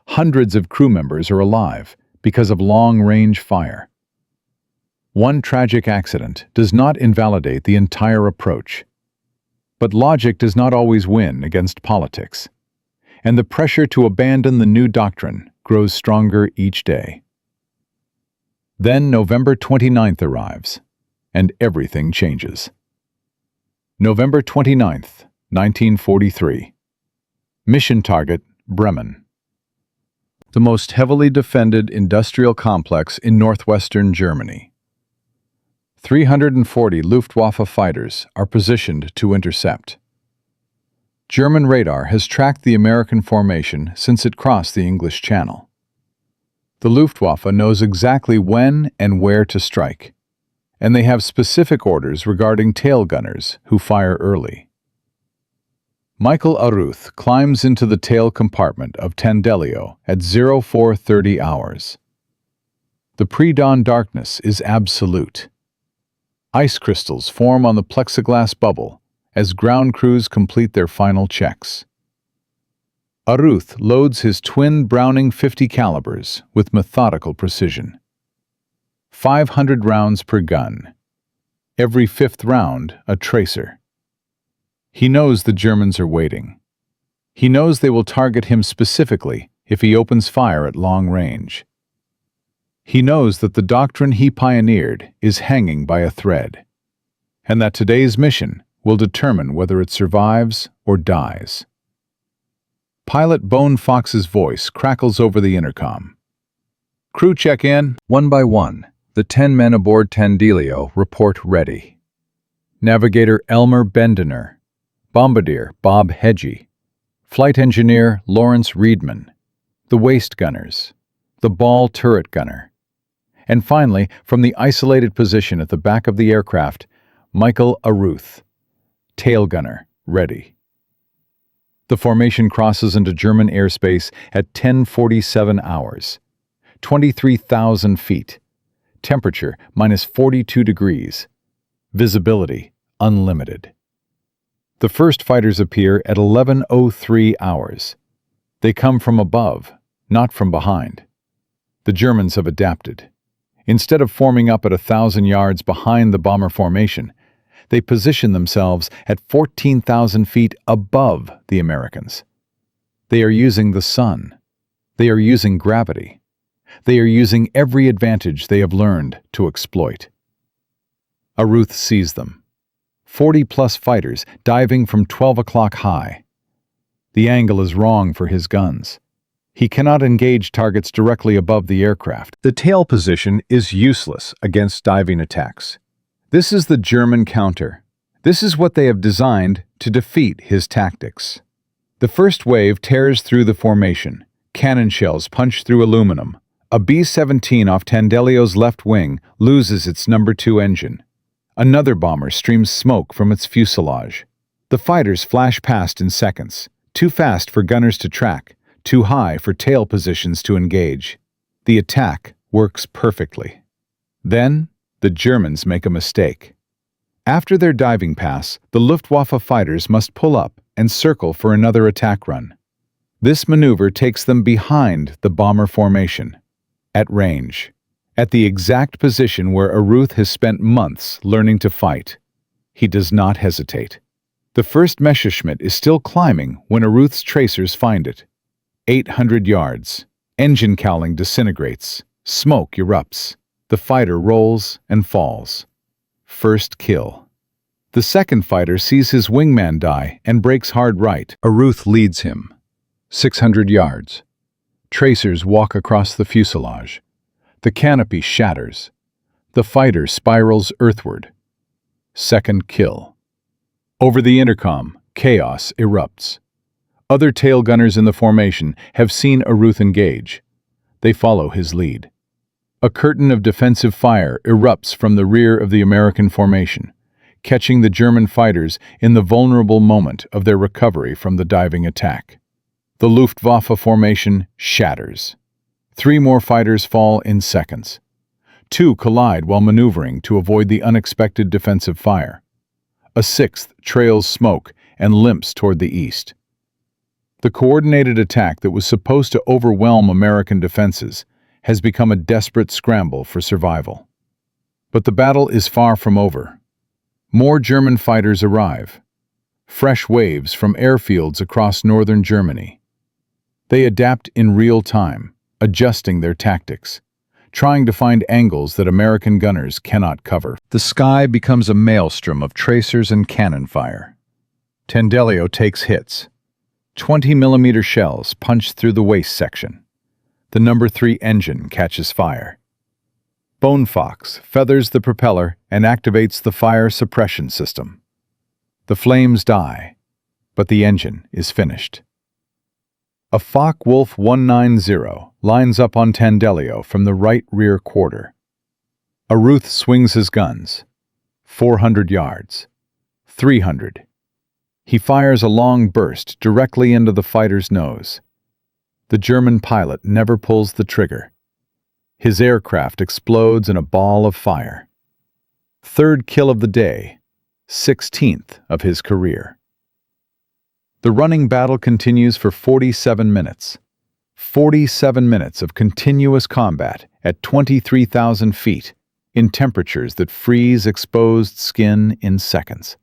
Hundreds of crew members are alive because of long-range fire. One tragic accident does not invalidate the entire approach. But logic does not always win against politics, and the pressure to abandon the new doctrine grows stronger each day. Then November 29th arrives, and everything changes. November 29th, 1943. Mission target, Bremen. The most heavily defended industrial complex in northwestern Germany. 340 Luftwaffe fighters are positioned to intercept. German radar has tracked the American formation since it crossed the English Channel. The Luftwaffe knows exactly when and where to strike, and they have specific orders regarding tail gunners who fire early. Michael Aruth climbs into the tail compartment of Tandelio at 0430 hours. The pre-dawn darkness is absolute. Ice crystals form on the plexiglass bubble as ground crews complete their final checks. Aruth loads his twin Browning .50 calibers with methodical precision. 500 rounds per gun. Every fifth round a tracer. He knows the Germans are waiting. He knows they will target him specifically if he opens fire at long range. He knows that the doctrine he pioneered is hanging by a thread, and that today's mission will determine whether it survives or dies. Pilot Bone Fox's voice crackles over the intercom. Crew check-in. One by one, the 10 men aboard Tandelio report ready. Navigator Elmer Bendener, Bombardier Bob Hedgie, Flight Engineer Lawrence Reedman, the waist gunners, the ball turret gunner, and finally, from the isolated position at the back of the aircraft, Michael Aruth, tail gunner, ready. The formation crosses into German airspace at 10:47 hours, 23,000 feet, temperature -42 degrees, visibility unlimited. The first fighters appear at 11:03 hours. They come from above, not from behind. The Germans have adapted. Instead of forming up at 1,000 yards behind the bomber formation, they position themselves at 14,000 feet above the Americans. They are using the sun. They are using gravity. They are using every advantage they have learned to exploit. Aruth sees them. 40-plus fighters diving from 12 o'clock high. The angle is wrong for his guns. He cannot engage targets directly above the aircraft. The tail position is useless against diving attacks. This is the German counter. This is what they have designed to defeat his tactics. The first wave tears through the formation. Cannon shells punch through aluminum. A B-17 off Tandelio's left wing loses its number 2 engine. Another bomber streams smoke from its fuselage. The fighters flash past in seconds, too fast for gunners to track, too high for tail positions to engage. The attack works perfectly. Then, the Germans make a mistake. After their diving pass, the Luftwaffe fighters must pull up and circle for another attack run. This maneuver takes them behind the bomber formation, at range, at the exact position where Aruth has spent months learning to fight. He does not hesitate. The first Messerschmitt is still climbing when Aruth's tracers find it. 800 yards. Engine cowling disintegrates. Smoke erupts. The fighter rolls and falls. First kill. The second fighter sees his wingman die and breaks hard right. Aruth leads him. 600 yards. Tracers walk across the fuselage. The canopy shatters. The fighter spirals earthward. Second kill. Over the intercom, chaos erupts. Other tail gunners in the formation have seen Aruth engage. They follow his lead. A curtain of defensive fire erupts from the rear of the American formation, catching the German fighters in the vulnerable moment of their recovery from the diving attack. The Luftwaffe formation shatters. 3 more fighters fall in seconds. 2 collide while maneuvering to avoid the unexpected defensive fire. A 6th trails smoke and limps toward the east. The coordinated attack that was supposed to overwhelm American defenses has become a desperate scramble for survival. But the battle is far from over. More German fighters arrive. Fresh waves from airfields across northern Germany. They adapt in real time, adjusting their tactics, trying to find angles that American gunners cannot cover. The sky becomes a maelstrom of tracers and cannon fire. Tendelio takes hits. 20mm shells punch through the waist section. The No. 3 engine catches fire. Bonefox feathers the propeller and activates the fire suppression system. The flames die, but the engine is finished. A Focke-Wulf 190 lines up on Tendelio from the right rear quarter. Aruth swings his guns. 400 yards. 300. He fires a long burst directly into the fighter's nose. The German pilot never pulls the trigger. His aircraft explodes in a ball of fire. Third kill of the day, 16th of his career. The running battle continues for 47 minutes. 47 minutes of continuous combat at 23,000 feet in temperatures that freeze exposed skin in seconds.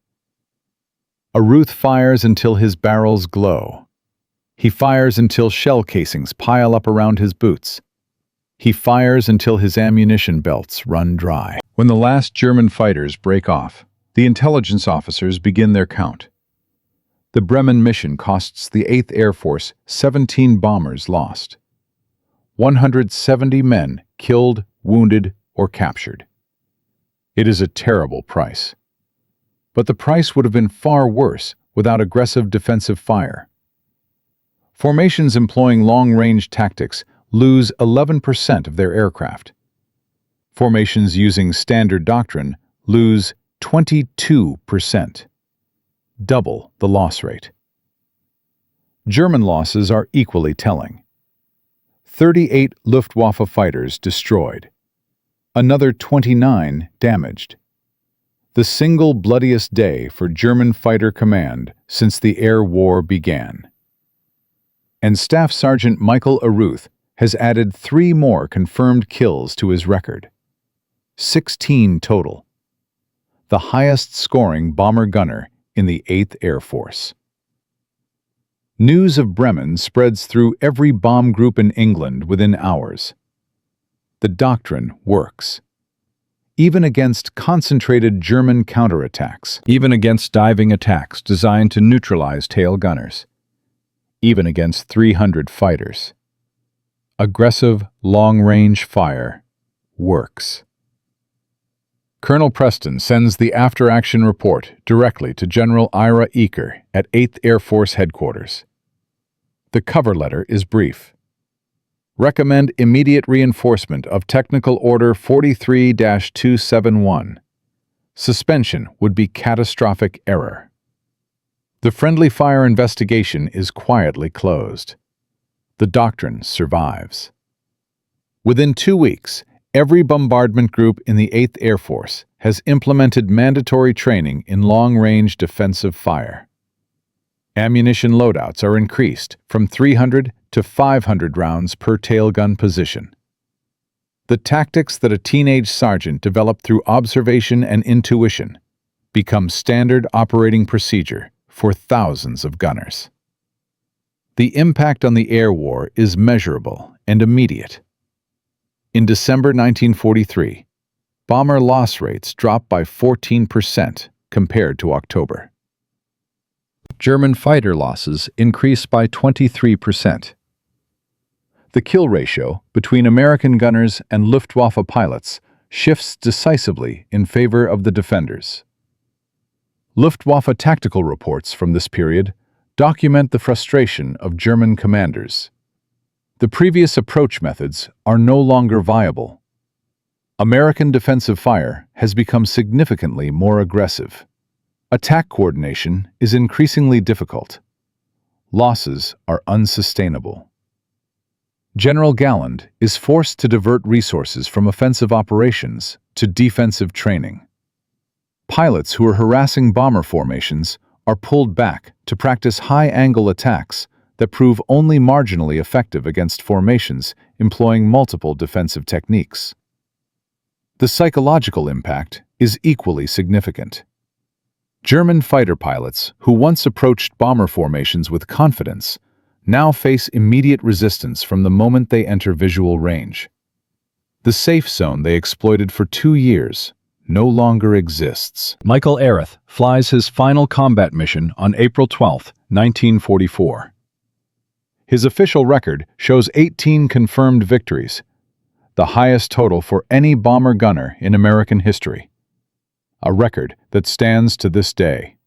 Aruth fires until his barrels glow. He fires until shell casings pile up around his boots. He fires until his ammunition belts run dry. When the last German fighters break off, the intelligence officers begin their count. The Bremen mission costs the 8th Air Force 17 bombers lost. 170 men killed, wounded, or captured. It is a terrible price. But the price would have been far worse without aggressive defensive fire. Formations employing long-range tactics lose 11% of their aircraft. Formations using standard doctrine lose 22%. Double the loss rate. German losses are equally telling. 38 Luftwaffe fighters destroyed. Another 29 damaged. The single bloodiest day for German fighter command since the air war began. And Staff Sergeant Michael Aruth has added 3 more confirmed kills to his record. 16 total. The highest-scoring bomber-gunner in the 8th Air Force. News of Bremen spreads through every bomb group in England within hours. The doctrine works. Even against concentrated German counterattacks. Even against diving attacks designed to neutralize tail gunners. Even against 300 fighters. Aggressive, long-range fire works. Colonel Preston sends the after-action report directly to General Ira Eaker at 8th Air Force Headquarters. The cover letter is brief. Recommend immediate reinforcement of Technical Order 43-271. Suspension would be catastrophic error. The friendly fire investigation is quietly closed. The doctrine survives. Within 2 weeks, every bombardment group in the 8th Air Force has implemented mandatory training in long-range defensive fire. Ammunition loadouts are increased from 300 to 500 rounds per tailgun position. The tactics that a teenage sergeant developed through observation and intuition become standard operating procedure for thousands of gunners. The impact on the air war is measurable and immediate. In December 1943, bomber loss rates dropped by 14% compared to October. German fighter losses increased by 23%. The kill ratio between American gunners and Luftwaffe pilots shifts decisively in favor of the defenders. Luftwaffe tactical reports from this period document the frustration of German commanders. The previous approach methods are no longer viable. American defensive fire has become significantly more aggressive. Attack coordination is increasingly difficult. Losses are unsustainable. General Galland is forced to divert resources from offensive operations to defensive training. Pilots who are harassing bomber formations are pulled back to practice high-angle attacks that prove only marginally effective against formations employing multiple defensive techniques. The psychological impact is equally significant. German fighter pilots who once approached bomber formations with confidence now face immediate resistance from the moment they enter visual range. The safe zone they exploited for 2 years no longer exists. Michael Areth flies his final combat mission on April 12, 1944. His official record shows 18 confirmed victories, the highest total for any bomber gunner in American history, a record that stands to this day.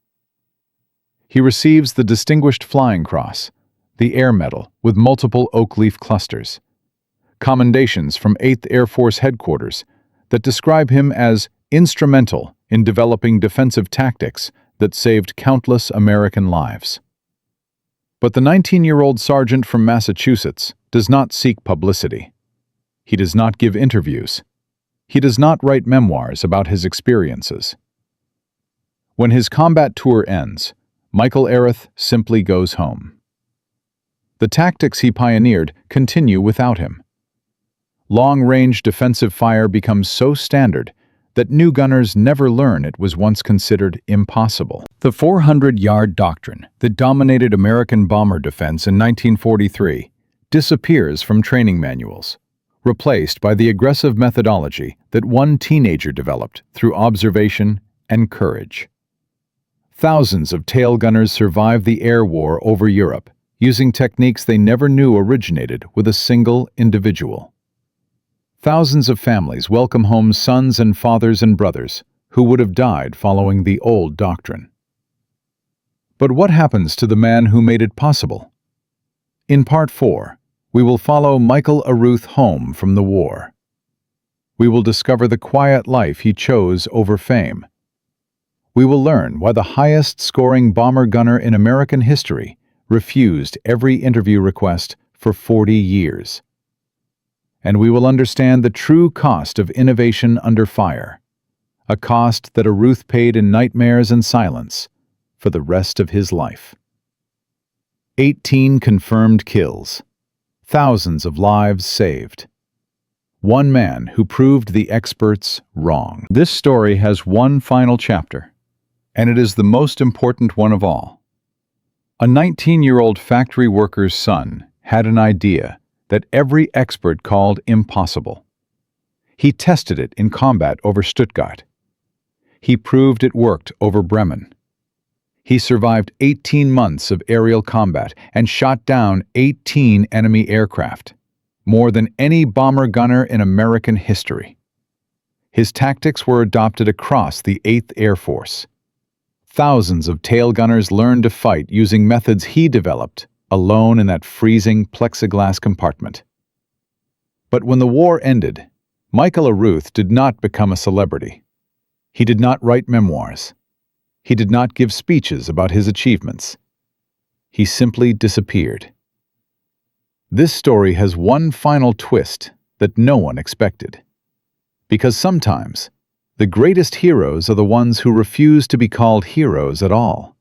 He receives the Distinguished Flying Cross, the Air Medal with multiple oak leaf clusters, commendations from 8th Air Force Headquarters that describe him as instrumental in developing defensive tactics that saved countless American lives. But the 19-year-old sergeant from Massachusetts does not seek publicity. He does not give interviews. He does not write memoirs about his experiences. When his combat tour ends, Michael Areth simply goes home. The tactics he pioneered continue without him. Long-range defensive fire becomes so standard that new gunners never learn it was once considered impossible. The 400-yard doctrine that dominated American bomber defense in 1943 disappears from training manuals, replaced by the aggressive methodology that one teenager developed through observation and courage. Thousands of tail gunners survived the air war over Europe, using techniques they never knew originated with a single individual. Thousands of families welcome home sons and fathers and brothers who would have died following the old doctrine. But what happens to the man who made it possible? In Part 4, we will follow Michael Areth home from the war. We will discover the quiet life he chose over fame. We will learn why the highest-scoring bomber gunner in American history refused every interview request for 40 years. And we will understand the true cost of innovation under fire, a cost that Areth paid in nightmares and silence for the rest of his life. 18 confirmed kills, thousands of lives saved. One man who proved the experts wrong. This story has one final chapter, and it is the most important one of all. A 19-year-old factory worker's son had an idea that every expert called impossible. He tested it in combat over Stuttgart. He proved it worked over Bremen. He survived 18 months of aerial combat and shot down 18 enemy aircraft, more than any bomber gunner in American history. His tactics were adopted across the 8th Air Force. Thousands of tail gunners learned to fight using methods he developed, alone in that freezing plexiglass compartment. But when the war ended, Michael Areth did not become a celebrity. He did not write memoirs. He did not give speeches about his achievements. He simply disappeared. This story has one final twist that no one expected. Because sometimes, the greatest heroes are the ones who refuse to be called heroes at all.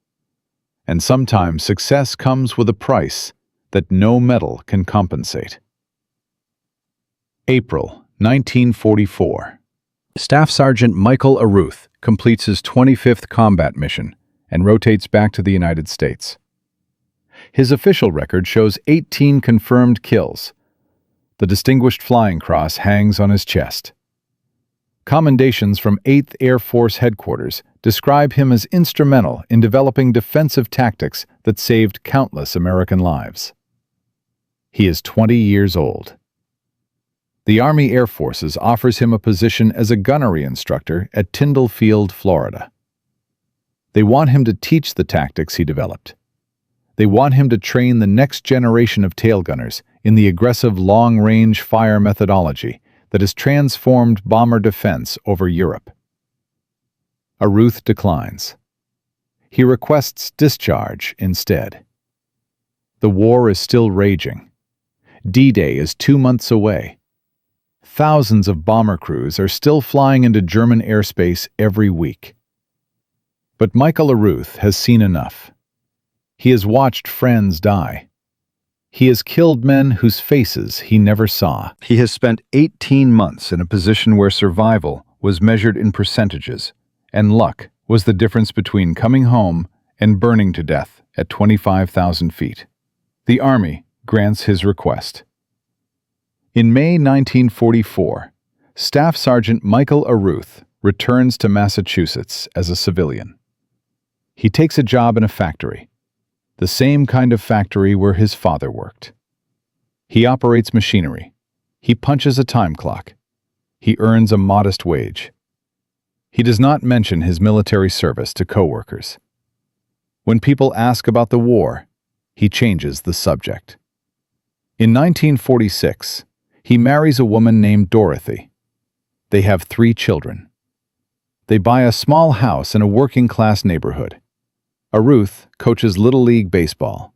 And sometimes success comes with a price that no medal can compensate. April 1944. Staff Sergeant Michael Aruth completes his 25th combat mission and rotates back to the United States. His official record shows 18 confirmed kills. The Distinguished Flying Cross hangs on his chest. Commendations from 8th Air Force Headquarters describe him as instrumental in developing defensive tactics that saved countless American lives. He is 20 years old. The Army Air Forces offers him a position as a gunnery instructor at Tyndall Field, Florida. They want him to teach the tactics he developed. They want him to train the next generation of tail gunners in the aggressive long-range fire methodology that has transformed bomber defense over Europe. Aruth declines. He requests discharge instead. The war is still raging. D-Day is 2 months away. Thousands of bomber crews are still flying into German airspace every week. But Michael Aruth has seen enough. He has watched friends die. He has killed men whose faces he never saw. He has spent 18 months in a position where survival was measured in percentages, and luck was the difference between coming home and burning to death at 25,000 feet. The Army grants his request. In May 1944, Staff Sergeant Michael Aruth returns to Massachusetts as a civilian. He takes a job in a factory, the same kind of factory where his father worked. He operates machinery. He punches a time clock. He earns a modest wage. He does not mention his military service to coworkers. When people ask about the war, he changes the subject. In 1946, he marries a woman named Dorothy. They have 3 children. They buy a small house in a working-class neighborhood. Aruth coaches Little League baseball.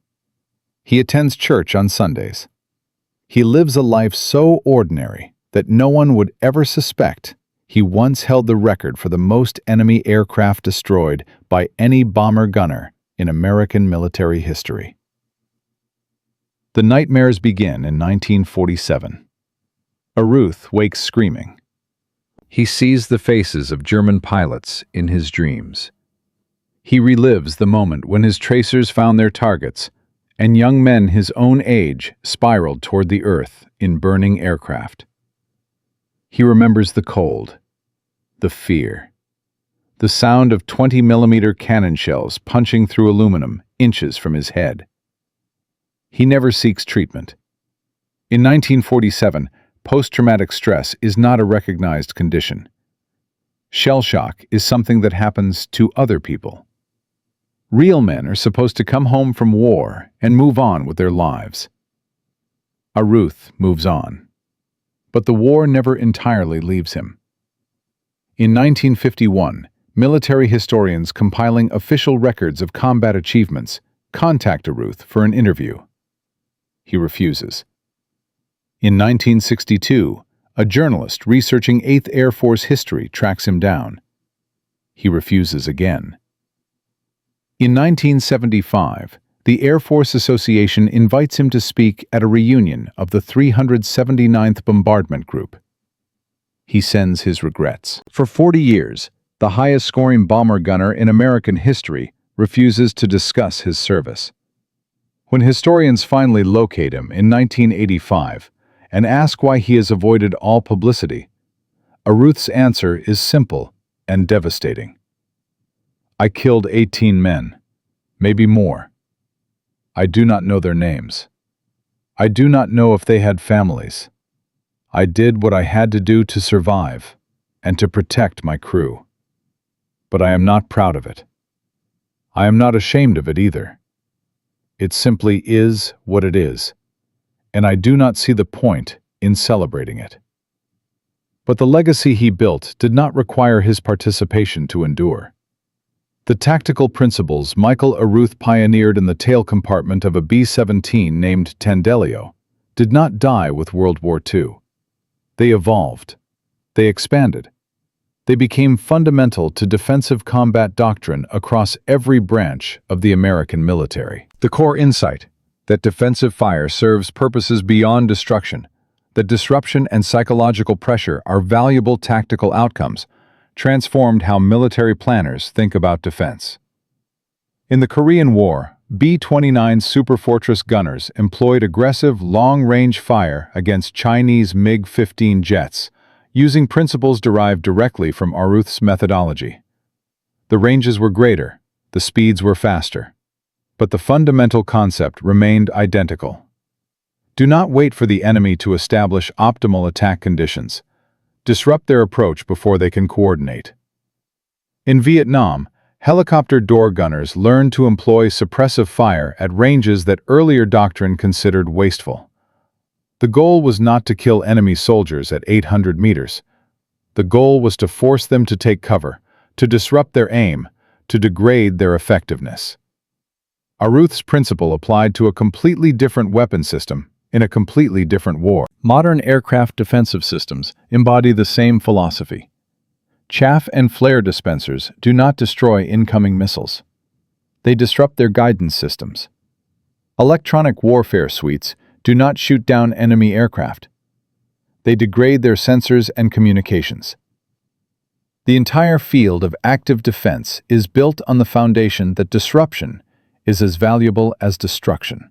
He attends church on Sundays. He lives a life so ordinary that no one would ever suspect he once held the record for the most enemy aircraft destroyed by any bomber gunner in American military history. The nightmares begin in 1947. Aruth wakes screaming. He sees the faces of German pilots in his dreams. He relives the moment when his tracers found their targets, and young men his own age spiraled toward the earth in burning aircraft. He remembers the cold, the fear, the sound of 20-millimeter cannon shells punching through aluminum inches from his head. He never seeks treatment. In 1947, post-traumatic stress is not a recognized condition. Shell shock is something that happens to other people. Real men are supposed to come home from war and move on with their lives. Aruth moves on. But the war never entirely leaves him. In 1951, military historians compiling official records of combat achievements contact Aruth for an interview. He refuses. In 1962, a journalist researching 8th Air Force history tracks him down. He refuses again. In 1975, the Air Force Association invites him to speak at a reunion of the 379th Bombardment Group. He sends his regrets. For 40 years, the highest-scoring bomber gunner in American history refuses to discuss his service. When historians finally locate him in 1985 and ask why he has avoided all publicity, Aruth's answer is simple and devastating. I killed 18 men, maybe more. I do not know their names. I do not know if they had families. I did what I had to do to survive and to protect my crew. But I am not proud of it. I am not ashamed of it either. It simply is what it is, and I do not see the point in celebrating it. But the legacy he built did not require his participation to endure. The tactical principles Michael Aruth pioneered in the tail compartment of a B-17 named Tendelio did not die with World War II. They evolved. They expanded. They became fundamental to defensive combat doctrine across every branch of the American military. The core insight that defensive fire serves purposes beyond destruction, that disruption and psychological pressure are valuable tactical outcomes, transformed how military planners think about defense. In the Korean War, B-29 Superfortress gunners employed aggressive, long-range fire against Chinese MiG-15 jets, using principles derived directly from Aruth's methodology. The ranges were greater, the speeds were faster, but the fundamental concept remained identical. Do not wait for the enemy to establish optimal attack conditions. Disrupt their approach before they can coordinate. In Vietnam, helicopter door gunners learned to employ suppressive fire at ranges that earlier doctrine considered wasteful. The goal was not to kill enemy soldiers at 800 meters. The goal was to force them to take cover, to disrupt their aim, to degrade their effectiveness. Aruth's principle applied to a completely different weapon system in a completely different war. Modern aircraft defensive systems embody the same philosophy. Chaff and flare dispensers do not destroy incoming missiles. They disrupt their guidance systems. Electronic warfare suites do not shoot down enemy aircraft. They degrade their sensors and communications. The entire field of active defense is built on the foundation that disruption is as valuable as destruction.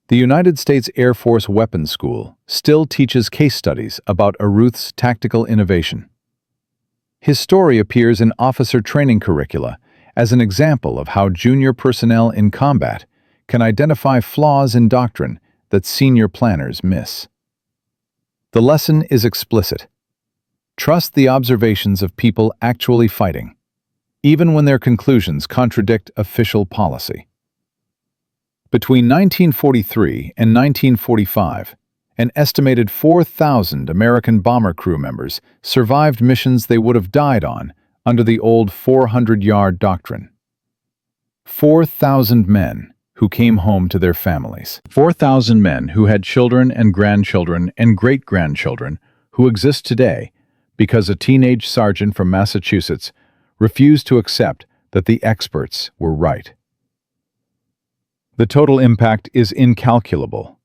The United States Air Force Weapons School still teaches case studies about Aruth's tactical innovation. His story appears in officer training curricula as an example of how junior personnel in combat can identify flaws in doctrine that senior planners miss. The lesson is explicit. Trust the observations of people actually fighting, even when their conclusions contradict official policy. Between 1943 and 1945, an estimated 4,000 American bomber crew members survived missions they would have died on under the old 400-yard doctrine. 4,000 men who came home to their families. 4,000 men who had children and grandchildren and great-grandchildren who exist today because a teenage sergeant from Massachusetts refused to accept that the experts were right. The total impact is incalculable.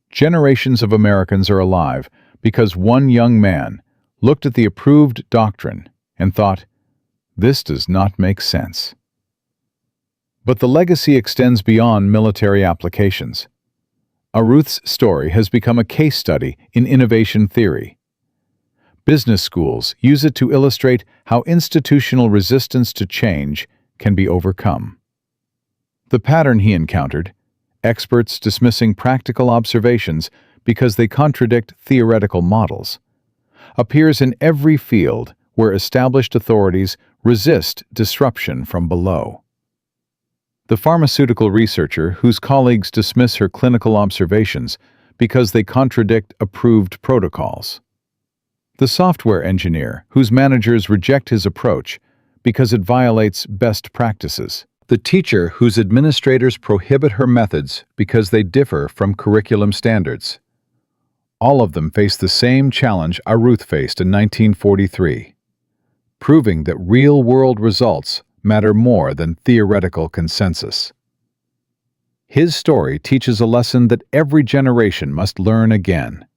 Generations of Americans are alive because one young man looked at the approved doctrine and thought, "This does not make sense." But the legacy extends beyond military applications. Aruth's story has become a case study in innovation theory. Business schools use it to illustrate how institutional resistance to change can be overcome. The pattern he encountered, experts dismissing practical observations because they contradict theoretical models, appears in every field where established authorities resist disruption from below. The pharmaceutical researcher whose colleagues dismiss her clinical observations because they contradict approved protocols. The software engineer whose managers reject his approach because it violates best practices. The teacher whose administrators prohibit her methods because they differ from curriculum standards. All of them face the same challenge Aruth faced in 1943, proving that real-world results matter more than theoretical consensus. His story teaches a lesson that every generation must learn again.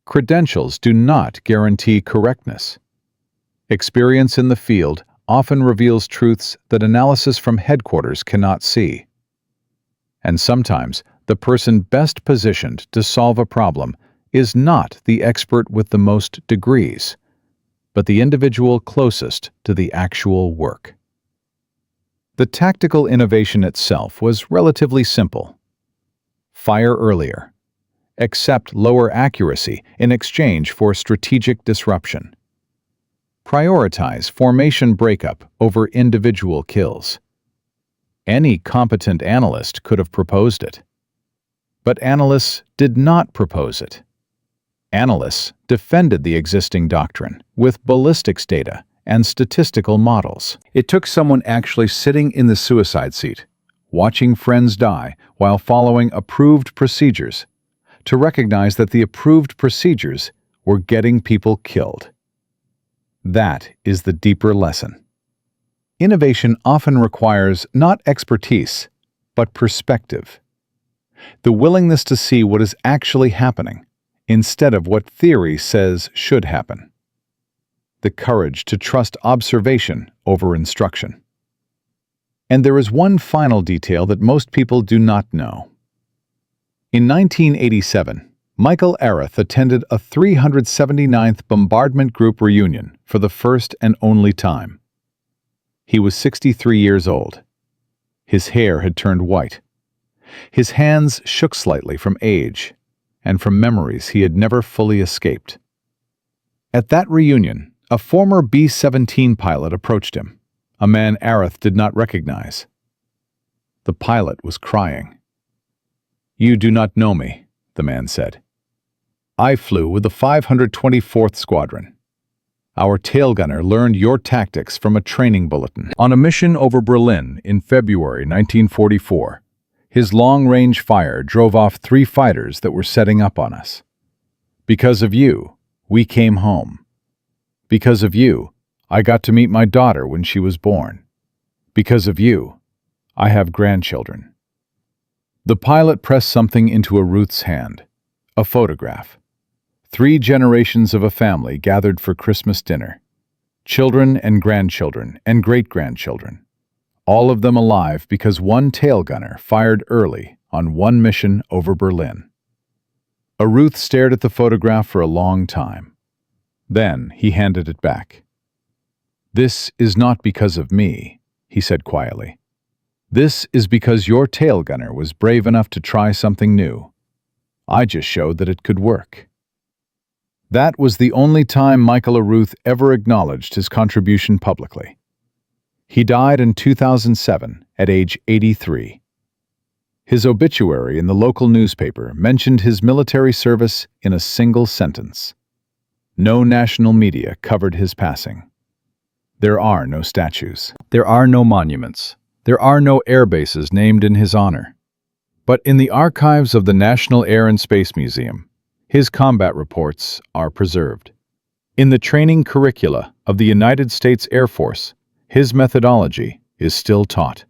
Credentials do not guarantee correctness. Experience in the field often reveals truths that analysis from headquarters cannot see. And sometimes, the person best positioned to solve a problem is not the expert with the most degrees, but the individual closest to the actual work. The tactical innovation itself was relatively simple. Fire earlier. Accept lower accuracy in exchange for strategic disruption. Prioritize formation breakup over individual kills. Any competent analyst could have proposed it. But analysts did not propose it. Analysts defended the existing doctrine with ballistics data and statistical models. It took someone actually sitting in the suicide seat, watching friends die while following approved procedures, to recognize that the approved procedures were getting people killed. That is the deeper lesson. Innovation often requires not expertise, but perspective. The willingness to see what is actually happening, instead of what theory says should happen. The courage to trust observation over instruction. And there is one final detail that most people do not know. In 1987, Michael Areth attended a 379th Bombardment Group reunion for the first and only time. He was 63 years old. His hair had turned white. His hands shook slightly from age and from memories he had never fully escaped. At that reunion, a former B-17 pilot approached him, a man Areth did not recognize. The pilot was crying. "You do not know me," the man said. "I flew with the 524th Squadron. Our tail gunner learned your tactics from a training bulletin. On a mission over Berlin in February 1944, his long-range fire drove off 3 fighters that were setting up on us. Because of you, we came home. Because of you, I got to meet my daughter when she was born. Because of you, I have grandchildren." The pilot pressed something into Ruth's hand, a photograph. 3 generations of a family gathered for Christmas dinner. Children and grandchildren and great-grandchildren. All of them alive because one tail gunner fired early on one mission over Berlin. Ruth stared at the photograph for a long time. Then he handed it back. "This is not because of me," he said quietly. "This is because your tail gunner was brave enough to try something new. I just showed that it could work." That was the only time Michael Areth ever acknowledged his contribution publicly. He died in 2007 at age 83. His obituary in the local newspaper mentioned his military service in a single sentence. No national media covered his passing. There are no statues. There are no monuments. There are no air bases named in his honor. But in the archives of the National Air and Space Museum, his combat reports are preserved. In the training curricula of the United States Air Force, his methodology is still taught.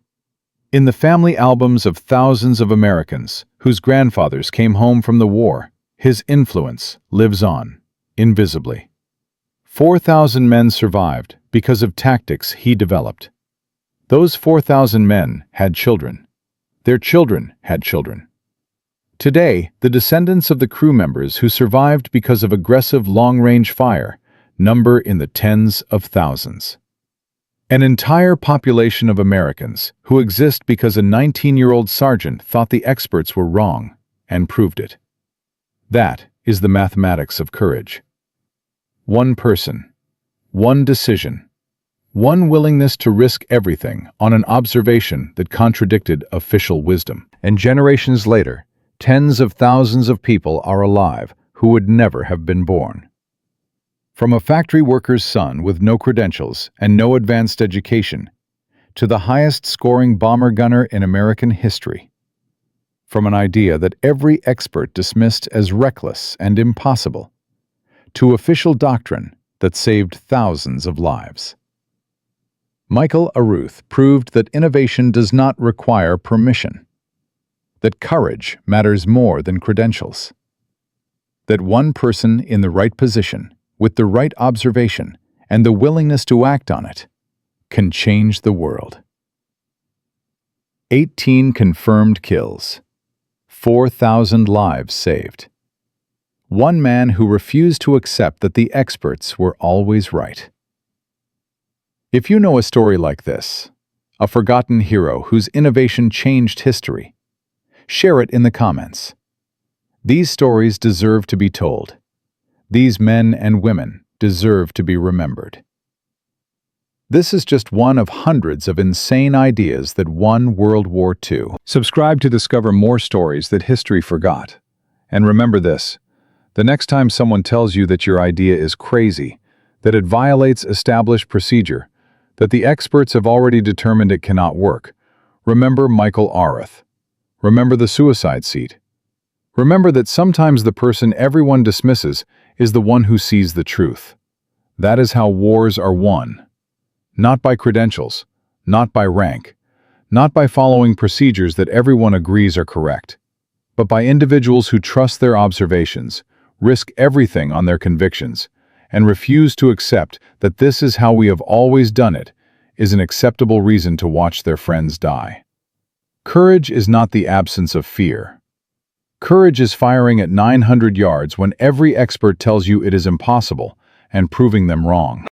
In the family albums of thousands of Americans whose grandfathers came home from the war, his influence lives on, invisibly. 4,000 men survived because of tactics he developed. Those 4,000 men had children. Their children had children. Today, the descendants of the crew members who survived because of aggressive long-range fire number in the tens of thousands. An entire population of Americans who exist because a 19-year-old sergeant thought the experts were wrong and proved it. That is the mathematics of courage. One person, one decision, one willingness to risk everything on an observation that contradicted official wisdom. And generations later, tens of thousands of people are alive who would never have been born. From a factory worker's son with no credentials and no advanced education, to the highest-scoring bomber gunner in American history. From an idea that every expert dismissed as reckless and impossible, to official doctrine that saved thousands of lives. Michael Areth proved that innovation does not require permission, that courage matters more than credentials, that one person in the right position, with the right observation and the willingness to act on it, can change the world. 18 confirmed kills. 4,000 lives saved. One man who refused to accept that the experts were always right. If you know a story like this, a forgotten hero whose innovation changed history, share it in the comments. These stories deserve to be told. These men and women deserve to be remembered. This is just one of hundreds of insane ideas that won World War II. Subscribe to discover more stories that history forgot. And remember this: The next time someone tells you that your idea is crazy, that it violates established procedure, that the experts have already determined it cannot work, remember Michael Areth. Remember the suicide seat. Remember that sometimes the person everyone dismisses is the one who sees the truth. That is how wars are won. Not by credentials, not by rank, not by following procedures that everyone agrees are correct, but by individuals who trust their observations, risk everything on their convictions, and refuse to accept that this is how we have always done it is an acceptable reason to watch their friends die. Courage is not the absence of fear. Courage is firing at 900 yards when every expert tells you it is impossible and proving them wrong.